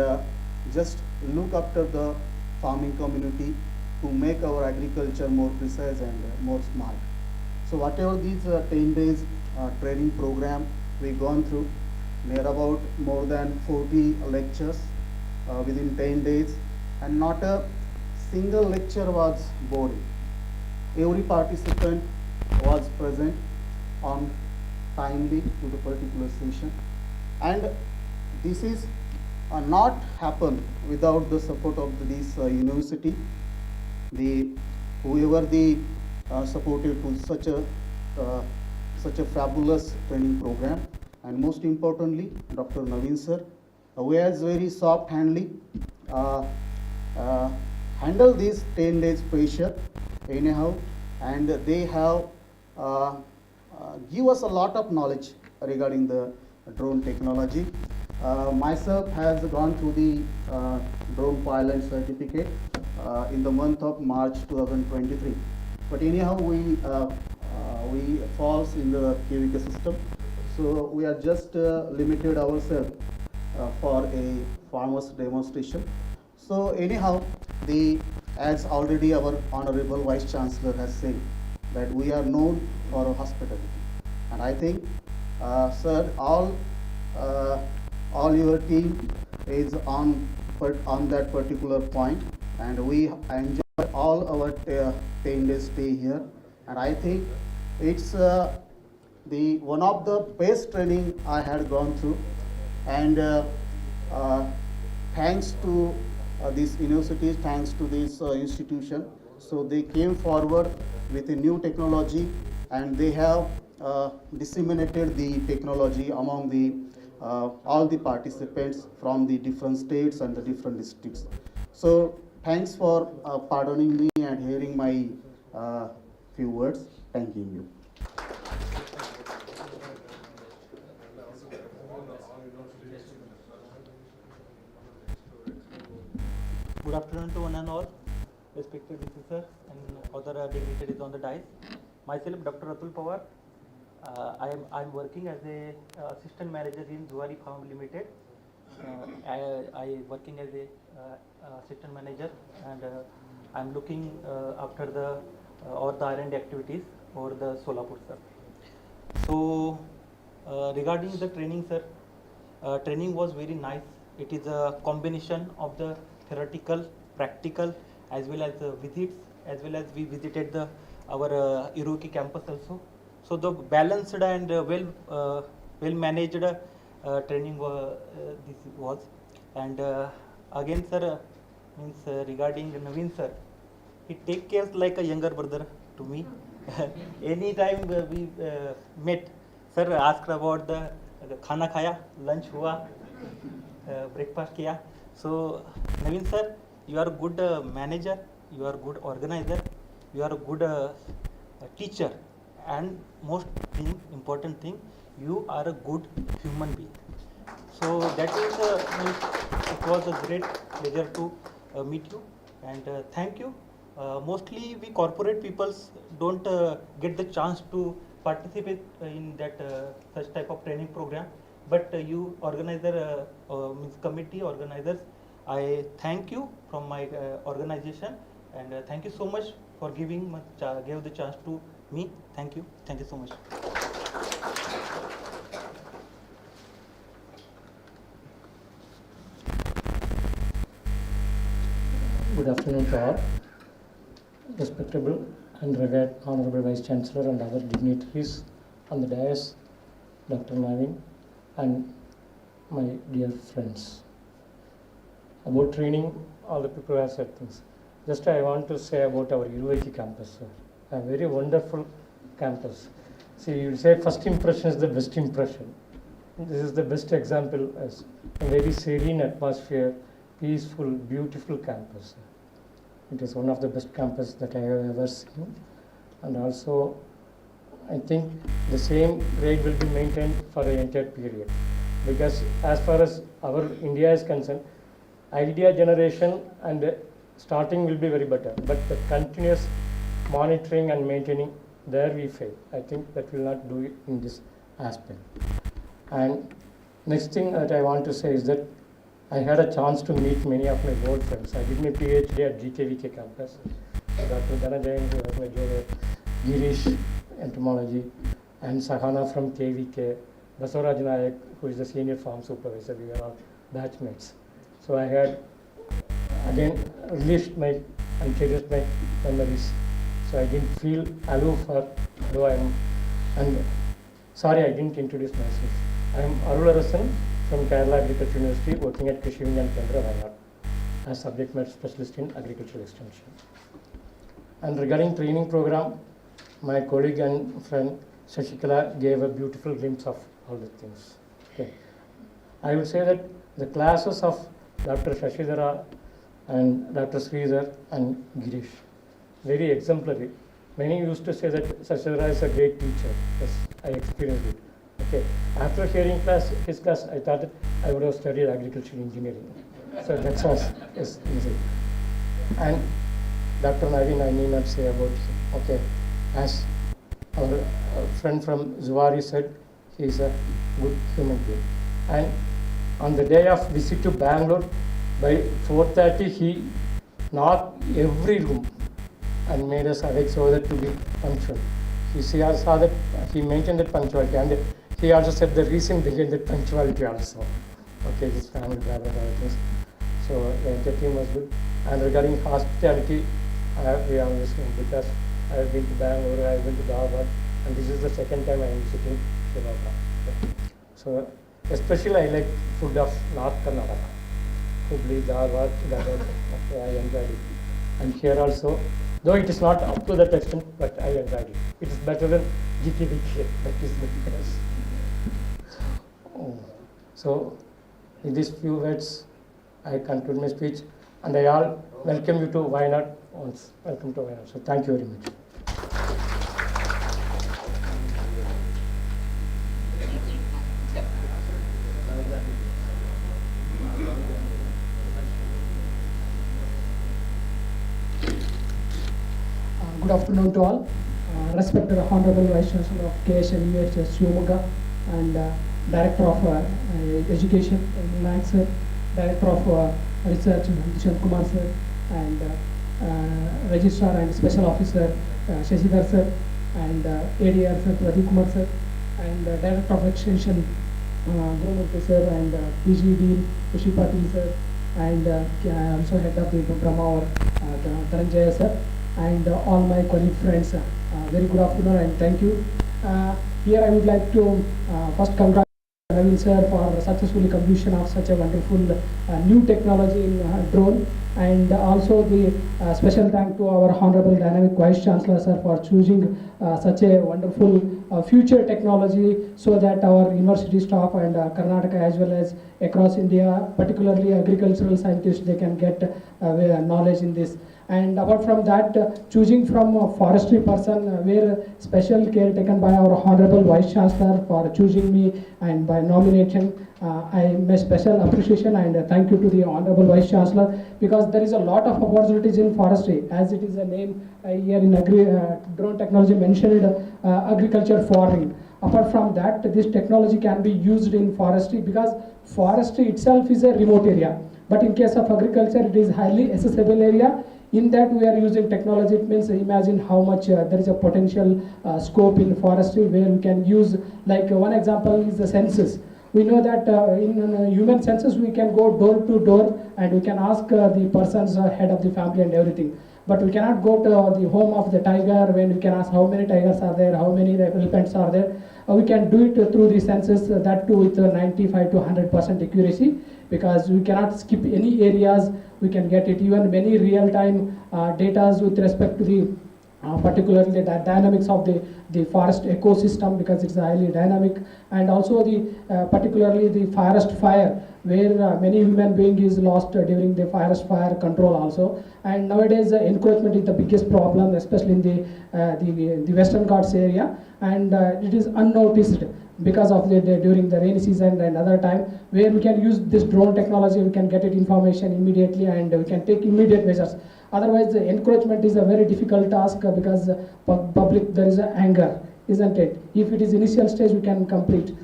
just look after the farming community to make our agriculture more precise and more smart. So whatever these 10 days training program we've gone through, near about more than 40 lectures within 10 days, and not a single lecture was boring. Every participant was present on timely to the particular session, and this is not happen without the support of this university. Whoever supported to such a fabulous training program, and most importantly, Dr. Naveen sir, who has very soft-handedly handled this 10 days pressure anyhow, and they have give us a lot of knowledge regarding the drone technology. Myself has gone through the drone pilot certificate in the month of March 2023. But anyhow, we falls in the KVK system, so we are just limited ourselves for a farmer's demonstration. So anyhow, as already our Honorable Vice Chancellor has said, that we are known for our hospitality. And I think, sir, all your team is on that particular point, and we enjoy all our 10 days stay here. And I think it's the one of the best training I had gone through, and thanks to these universities, thanks to this institution, so they came forward with a new technology, and they have disseminated the technology among the all the participants from the different states and the different districts. So thanks for pardoning me and hearing my few words. Thanking you. Good afternoon to one and all, respected officer and other dignitaries on the dais. Myself, Dr. Atul Pawar. I am working as a assistant manager in Zuari Farm Limited. I working as a assistant manager, and I am looking after the all the R&D activities over the Solapur, sir. So regarding the training, sir, training was very nice. It is a combination of the theoretical, practical, as well as visits, as well as we visited the our Iroquois campus also. So the balanced and well managed training this was. And again, sir, means regarding Naveen sir, he take care like a younger brother to me. Anytime we met, sir asked about the khana khaya, lunch hua, breakfast kiya. So Naveen sir, you are a good manager, you are a good organizer, you are a good teacher, and most important thing, you are a good human being. So that is it was a great pleasure to meet you, and thank you. Mostly we corporate peoples don't get the chance to participate in that such type of training program, but you organizer means committee organizers, I thank you from my organization, and thank you so much for giving gave the chance to me. Thank you so much. Good afternoon to all. Respectable and revered Honorable Vice Chancellor and other dignitaries on the dais, Dr. Naveen, and my dear friends. About training, all the people have said things. Just I want to say about our Iroquois campus, sir. A very wonderful campus. See, you say first impression is the best impression. This is the best example as a very serene atmosphere, peaceful, beautiful campus. It is one of the best campus that I have ever seen, and also I think the same grade will be maintained for the entire period, because as far as our India is concerned, idea generation and starting will be very better, but the continuous monitoring and maintaining, there we fail. I think that will not do it in this aspect. And next thing that I want to say is that I had a chance to meet many of my old friends. I did my PhD at GKVK campus. Dr. Dhanajayan, who was my junior, Girish, entomology, and Sahana from KVK, Basavaraj Nayak, who is the senior farm supervisor. We were all batchmates. So I had again released my and cherished my memories. So I didn't feel aloof, though I am. And sorry, I didn't introduce myself. I am Arul Arasan from Kerala Agriculture University, working at Krishi Vigyan Kendra, Wayanad, as subject matter specialist in agricultural extension. And regarding training program, my colleague and friend Shashikala gave a beautiful glimpse of all the things. Okay. I would say that the classes of Dr. Shashidhara and Dr. Sridhar and Girish, very exemplary, Many used to say that Sachindra is a great teacher. Yes, I experienced it. Okay. After hearing his class, I thought that I would have studied agricultural engineering. So that's was easy. And Dr. Naveen, I need not say about him. Okay. As our friend from Zuari said, he is a good human being. And on the day of visit to Bangalore, by 4:30, he knocked every room and made us awake so that to be punctual. He saw that he maintained that punctuality, and he also said the reason behind that punctuality also. Okay, his family, blah, blah, blah, things. So the team was good. And regarding hospitality, we always know because I have been to Bangalore, I went to Dharwad, and this is the second time I am visiting Shivamogga. Okay. So especially I like food of North Karnataka. Hubli, Dharwad, Gadag. Okay, I enjoyed it. And here also, though it is not up to that extent, but I enjoyed it. It is better than GTBK, that is the difference. So, in these few words, I conclude my speech, and I all welcome you to Wayanad once. Welcome to Wayanad. So, thank you very much. Good afternoon to all. Respected Honorable Vice Chancellor of KSNUAHS Shivamogga and Director of Education, Nayak sir, Director of Research, Dishant Kumar sir, and Registrar and Special Officer Shashidhar sir, and ADR sir Pradeep Kumar sir, and Director of Extension Gurumurthy sir, and PG Dean Kushi Patil sir, and also Head of the Brahma Dhananjaya sir, and all my colleague friends. Very good afternoon and thank you. Here I would like to first congratulate Naveen sir for successfully completion of such a wonderful new technology in drone, and also the special thank to our Honorable Dynamic Vice Chancellor sir for choosing such a wonderful future technology so that our university staff and Karnataka as well as across India, particularly agricultural scientists, they can get knowledge in this. And apart from that, choosing from a forestry person, where special care taken by our Honorable Vice Chancellor for choosing me and by nomination, I make special appreciation and thank you to the Honorable Vice Chancellor, because there is a lot of opportunities in forestry, as it is a name here in drone technology mentioned agriculture farming. Apart from that, this technology can be used in forestry because forestry itself is a remote area. But in case of agriculture, it is highly accessible area. In that we are using technology. It means imagine how much there is a potential scope in forestry where we can use, like one example is the census. We know that in human census we can go door to door and we can ask the person's head of the family and everything. But we cannot go to the home of the tiger when we can ask how many tigers are there, how many elephants are there. We can do it through the census, that too with 95 to 100% accuracy, because we cannot skip any areas. We can get it, even many real-time data with respect to the particularly the dynamics of the forest ecosystem, because it's highly dynamic, and also the particularly the forest fire, where many human being is lost during the forest fire control also. And nowadays encroachment is the biggest problem, especially in the Western Ghats area, and it is unnoticed because of during the rainy season and other time, where we can use this drone technology. We can get it information immediately and we can take immediate measures. Otherwise the encroachment is a very difficult task because public, there is a anger, isn't it? If it is initial stage, we can complete.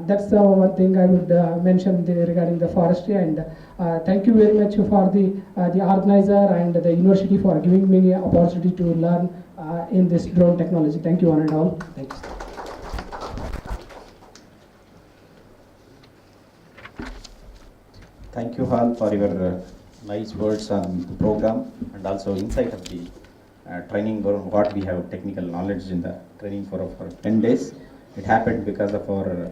That's the one thing I would mention regarding the forestry. And thank you very much for the organizer and the university for giving me the opportunity to learn in this drone technology. Thank you one and all. Thanks. Thank you all for your nice words on the program and also insight of the training, what we have technical knowledge in the training for 10 days. It happened because of our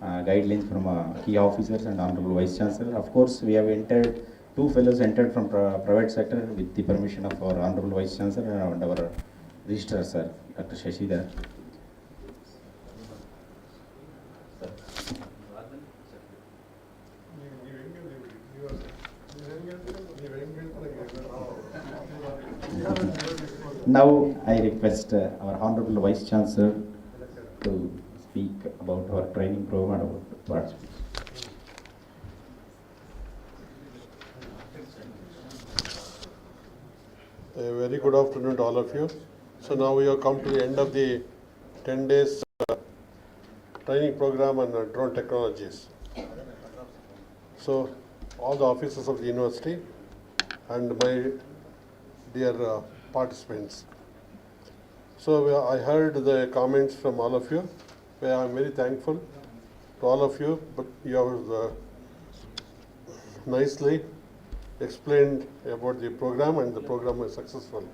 guidelines from key officers and Honorable Vice Chancellor. Of course, we have entered, 2 fellows entered from private sector with the permission of our Honorable Vice Chancellor and our Registrar Sir, Dr. Shashidhar. Now I request our Honorable Vice Chancellor to speak about our training program and about projects. A very good afternoon to all of you. So now we have come to the end of the 10 days training program on drone technologies. So all the officers of the university and my dear participants. So I heard the comments from all of you, where I'm very thankful to all of you, but you have nicely explained about the program, and the program was successful.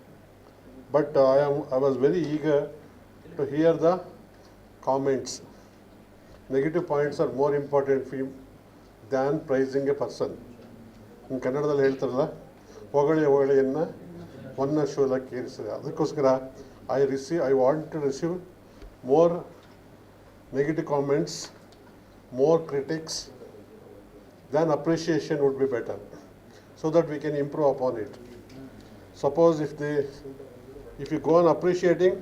But I was very eager to hear the comments. Negative points are more important than praising a person. In ಕನ್ನಡದಲ್ಲಿ ಹೇಳ್ತಾರಲ್ಲ, ಹೊಗಳಿಯನ್ನು ಒನ್ನ ಶೂಲಕ್ಕೆ ಏರಿಸಿದೆ. ಅದಕ್ಕೋಸ್ಕರ I want to receive more negative comments, more critics, then appreciation would be better, so that we can improve upon it. Suppose if you go on appreciating,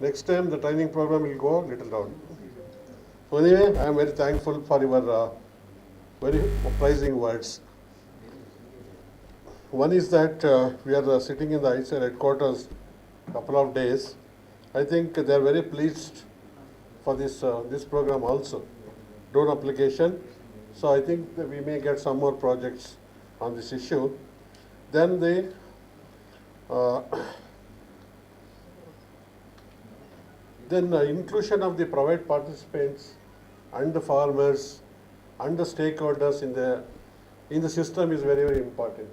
next time the training program will go little down. So anyway, I am very thankful for your very praising words. One is that we are sitting in the ICL headquarters couple of days. I think they are very pleased for this program also, drone application. So I think that we may get some more projects on this issue. Then the inclusion of the private participants and the farmers and the stakeholders in the system is very, very important.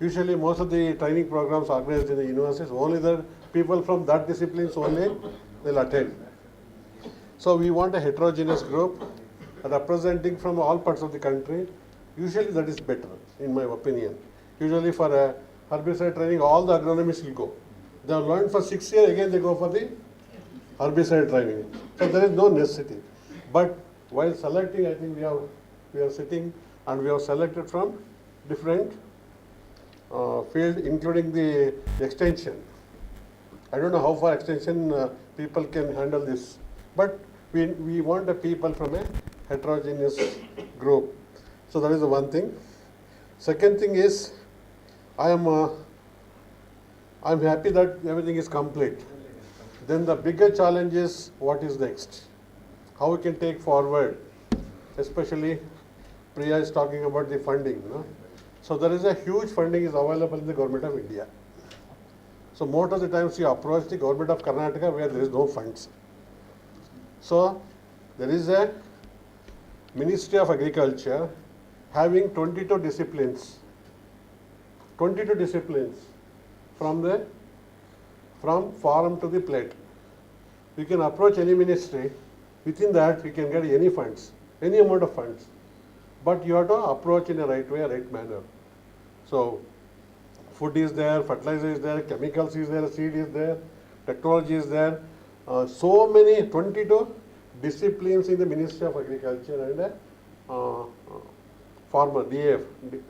Usually most of the training programs organized in the universities, only the people from that disciplines only will attend. So we want a heterogeneous group representing from all parts of the country. Usually that is better, in my opinion. Usually for a herbicide training, all the agronomists will go. They have learned for 6 years, again they go for the herbicide training. So there is no necessity. But while selecting, I think we are sitting and we have selected from different field, including the extension. I don't know how far extension people can handle this, but we want the people from a heterogeneous group. So that is the one thing. Second thing is, I'm happy that everything is complete. Then the bigger challenge is what is next, how we can take forward, especially Priya is talking about the funding. No? So there is a huge funding is available in the government of India. So most of the times you approach the government of Karnataka where there is no funds. So there is a Ministry of Agriculture having 22 disciplines. 22 disciplines from farm to the plate. You can approach any ministry, within that you can get any funds, any amount of funds. But you have to approach in a right way, a right manner. So food is there, fertilizer is there, chemicals is there, seed is there, technology is there. So many 22 disciplines in the Ministry of Agriculture and Farmer, DAF,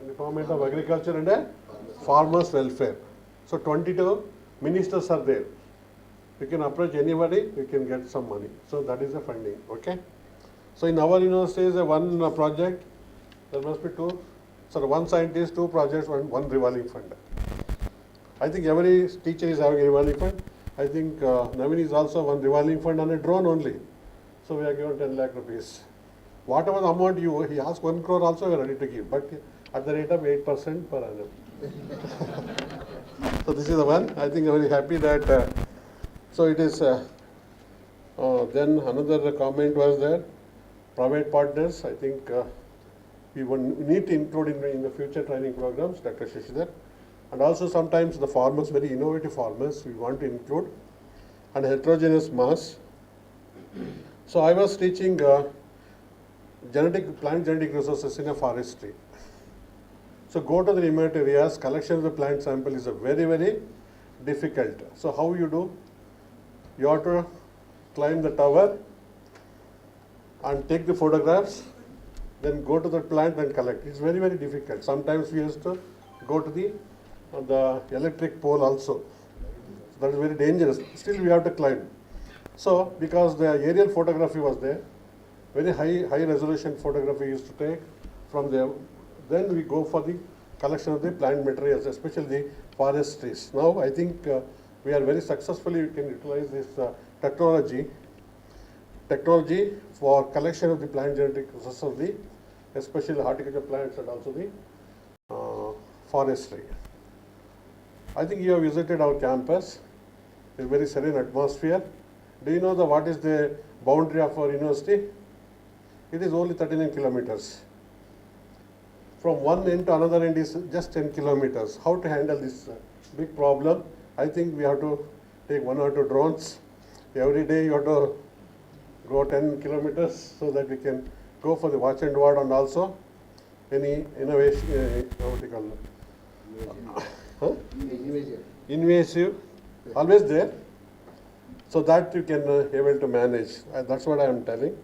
Department of Agriculture and Farmers Welfare. So 22 ministers are there. You can approach anybody, you can get some money. So that is the funding, okay? So in our university is one project, there must be one scientist, 2 projects, one revolving fund. I think every teacher is having a revolving fund. I think Navin is also one revolving fund on a drone only. So we are given 10 lakh rupees. Whatever the amount he asked 1 crore also we are ready to give, but at the rate of 8% per annum. So this is the one. I think I'm very happy that, so it is, then another comment was there, private partners. I think we need to include in the future training programs, Dr. Shashidhar. And also sometimes the farmers, very innovative farmers, we want to include, and heterogeneous mass. So I was teaching plant genetic resources in a forestry. So go to the remote areas, collection of the plant sample is a very, very difficult. So how you do? You have to climb the tower and take the photographs, then go to the plant and collect. It's very, very difficult. Sometimes we used to go to the electric pole also. That is very dangerous. Still we have to climb. So because the aerial photography was there, very high resolution photography used to take from there. Then we go for the collection of the plant materials, especially the forest trees. Now I think we are very successfully, we can utilize this technology for collection of the plant genetic resources of the, especially horticulture plants and also the forestry. I think you have visited our campus. It's a very serene atmosphere. Do you know what is the boundary of our university? It is only 39 kilometers. From one end to another end is just 10 kilometers. How to handle this big problem? I think we have to take 1 or 2 drones. Every day you have to go 10 kilometers so that we can go for the watch and ward, and also any innovation, what do you call it? Invasive, always there, so that you can able to manage. That's what I am telling.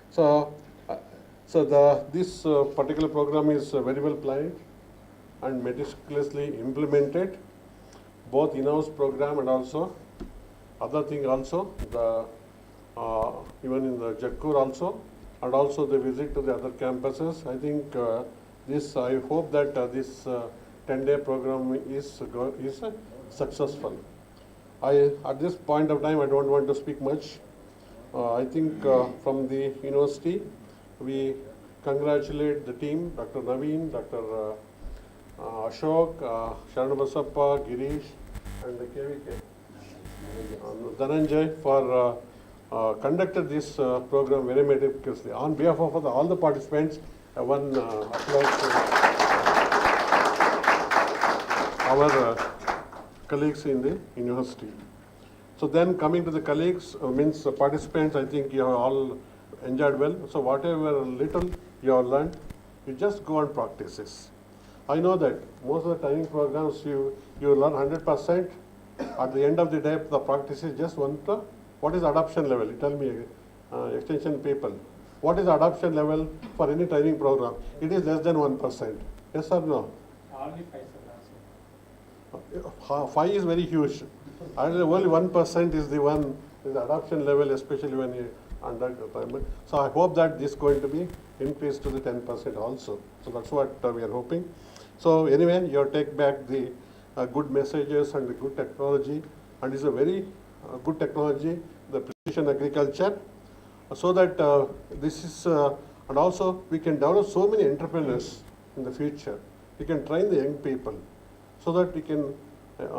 So, this particular program is very well planned and meticulously implemented, both in-house program and also other thing also, the even in the Jakkur also, and also the visit to the other campuses. I think I hope that this 10-day program is successful. At this point of time, I don't want to speak much. I think from the university, we congratulate the team, Dr. Naveen, Dr. Ashok, Sharanabasappa, Girish, and the KVK, Dhananjay, for conducted this program very meticulously. On behalf of all the participants, one applause to our colleagues in the university. So then coming to the colleagues, means participants, I think you have all enjoyed well. So whatever little you have learned, you just go and practice this. I know that most of the training programs you learn 100%. At the end of the day, the practice is just one. What is adoption level? You tell me, extension people. What is adoption level for any training program? It is less than 1%. Yes or no? Only 5. 5 is very huge. Only 1% is the one is the adoption level, especially when you under time. So I hope that this is going to be increased to the 10% also. So that's what we are hoping. So anyway, you take back the good messages and the good technology, and it's a very good technology, the precision agriculture, so that this is, and also we can develop so many entrepreneurs in the future. We can train the young people so that we can, the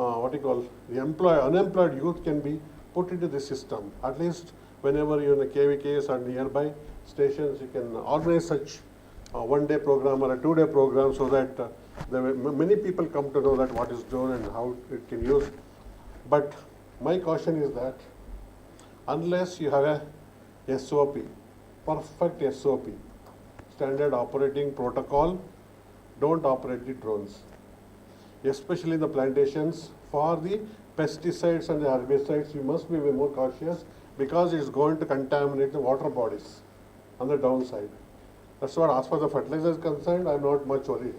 unemployed youth can be put into the system. At least whenever you're in the KVKs and nearby stations, you can organize such a 1-day program or a 2-day program, so that many people come to know that what is done and how it can use. But my caution is that unless you have a SOP, perfect SOP, standard operating protocol, don't operate the drones. Especially the plantations, for the pesticides and the herbicides, you must be more cautious, because it's going to contaminate the water bodies on the downside. That's what, as far as the fertilizer is concerned, I'm not much worried.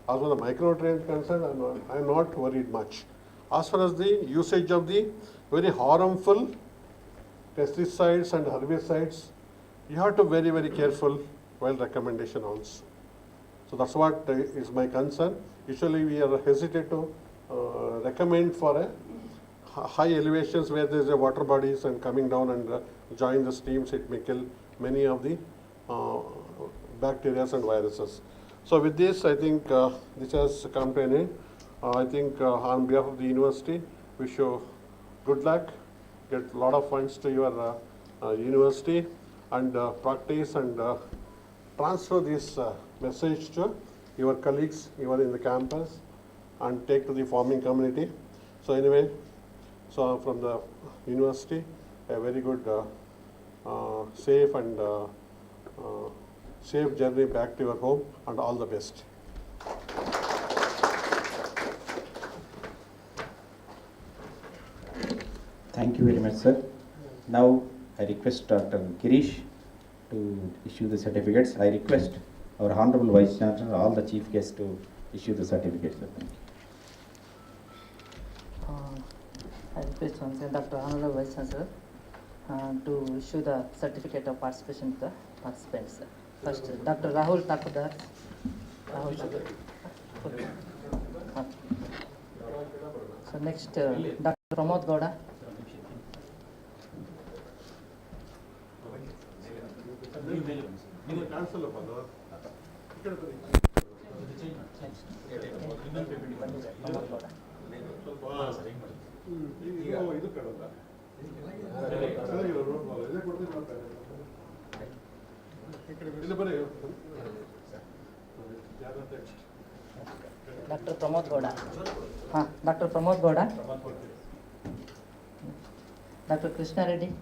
As far as the micronutrients is concerned, I'm not worried much. As far as the usage of the very harmful pesticides and herbicides, you have to be very, very careful while recommendation also. So that's what is my concern. Usually we are hesitant to recommend for a high elevations where there is a water bodies and coming down and join the streams. It may kill many of the bacteria and viruses. So with this, I think this has come to an end. I think on behalf of the university, wish you good luck, get a lot of funds to your university, and practice and transfer this message to your colleagues, even in the campus, and take to the farming community. So anyway, so from the university, a very good, safe and safe journey back to your home, and all the best. Thank you very much, sir. Now I request Dr. Girish to issue the certificates. I request our Honorable Vice Chancellor, all the chief guests to issue the certificates. Sir. Thank you. I request once again Dr. Honorable Vice Chancellor to issue the certificate of participation to the participants. First, Dr. Rahul Takudar. Rahul Takudar. So next, Dr. Pramod Gowda. Dr. Pramod Gowda. Dr. Pramod Gowda. Dr. Krishna Reddy.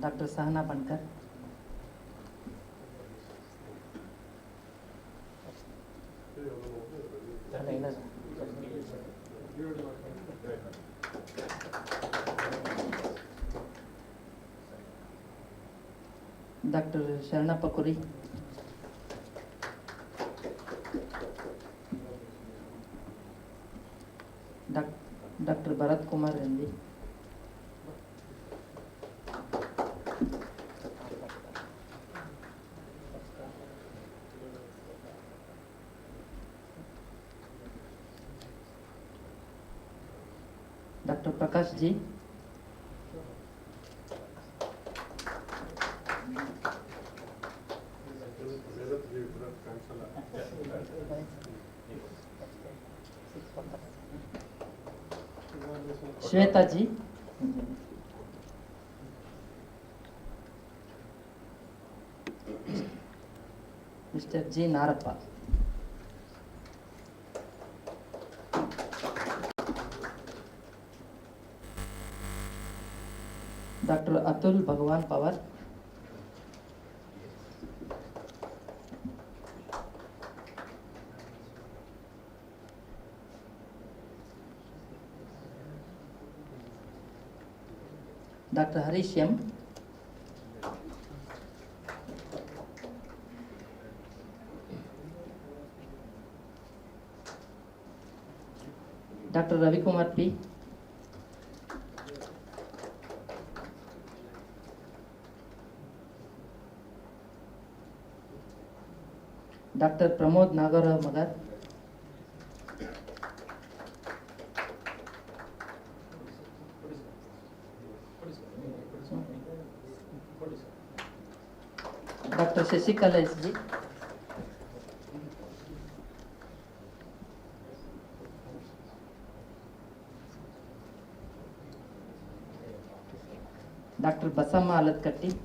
Dr. Sahana Pankar. Dr. Sharna Pakuri. Dr. Bharat Kumar Rendi. Dr. Prakash Ji. Shweta Ji. Mr. G. Narappa. Dr. Atul Bhagwan Pawar. Dr. Harish M. Dr. Ravi Kumar P. Dr. Pramod Nagarao Magar. Dr. Shashikala S.G. Dr. Basama Alatkatti.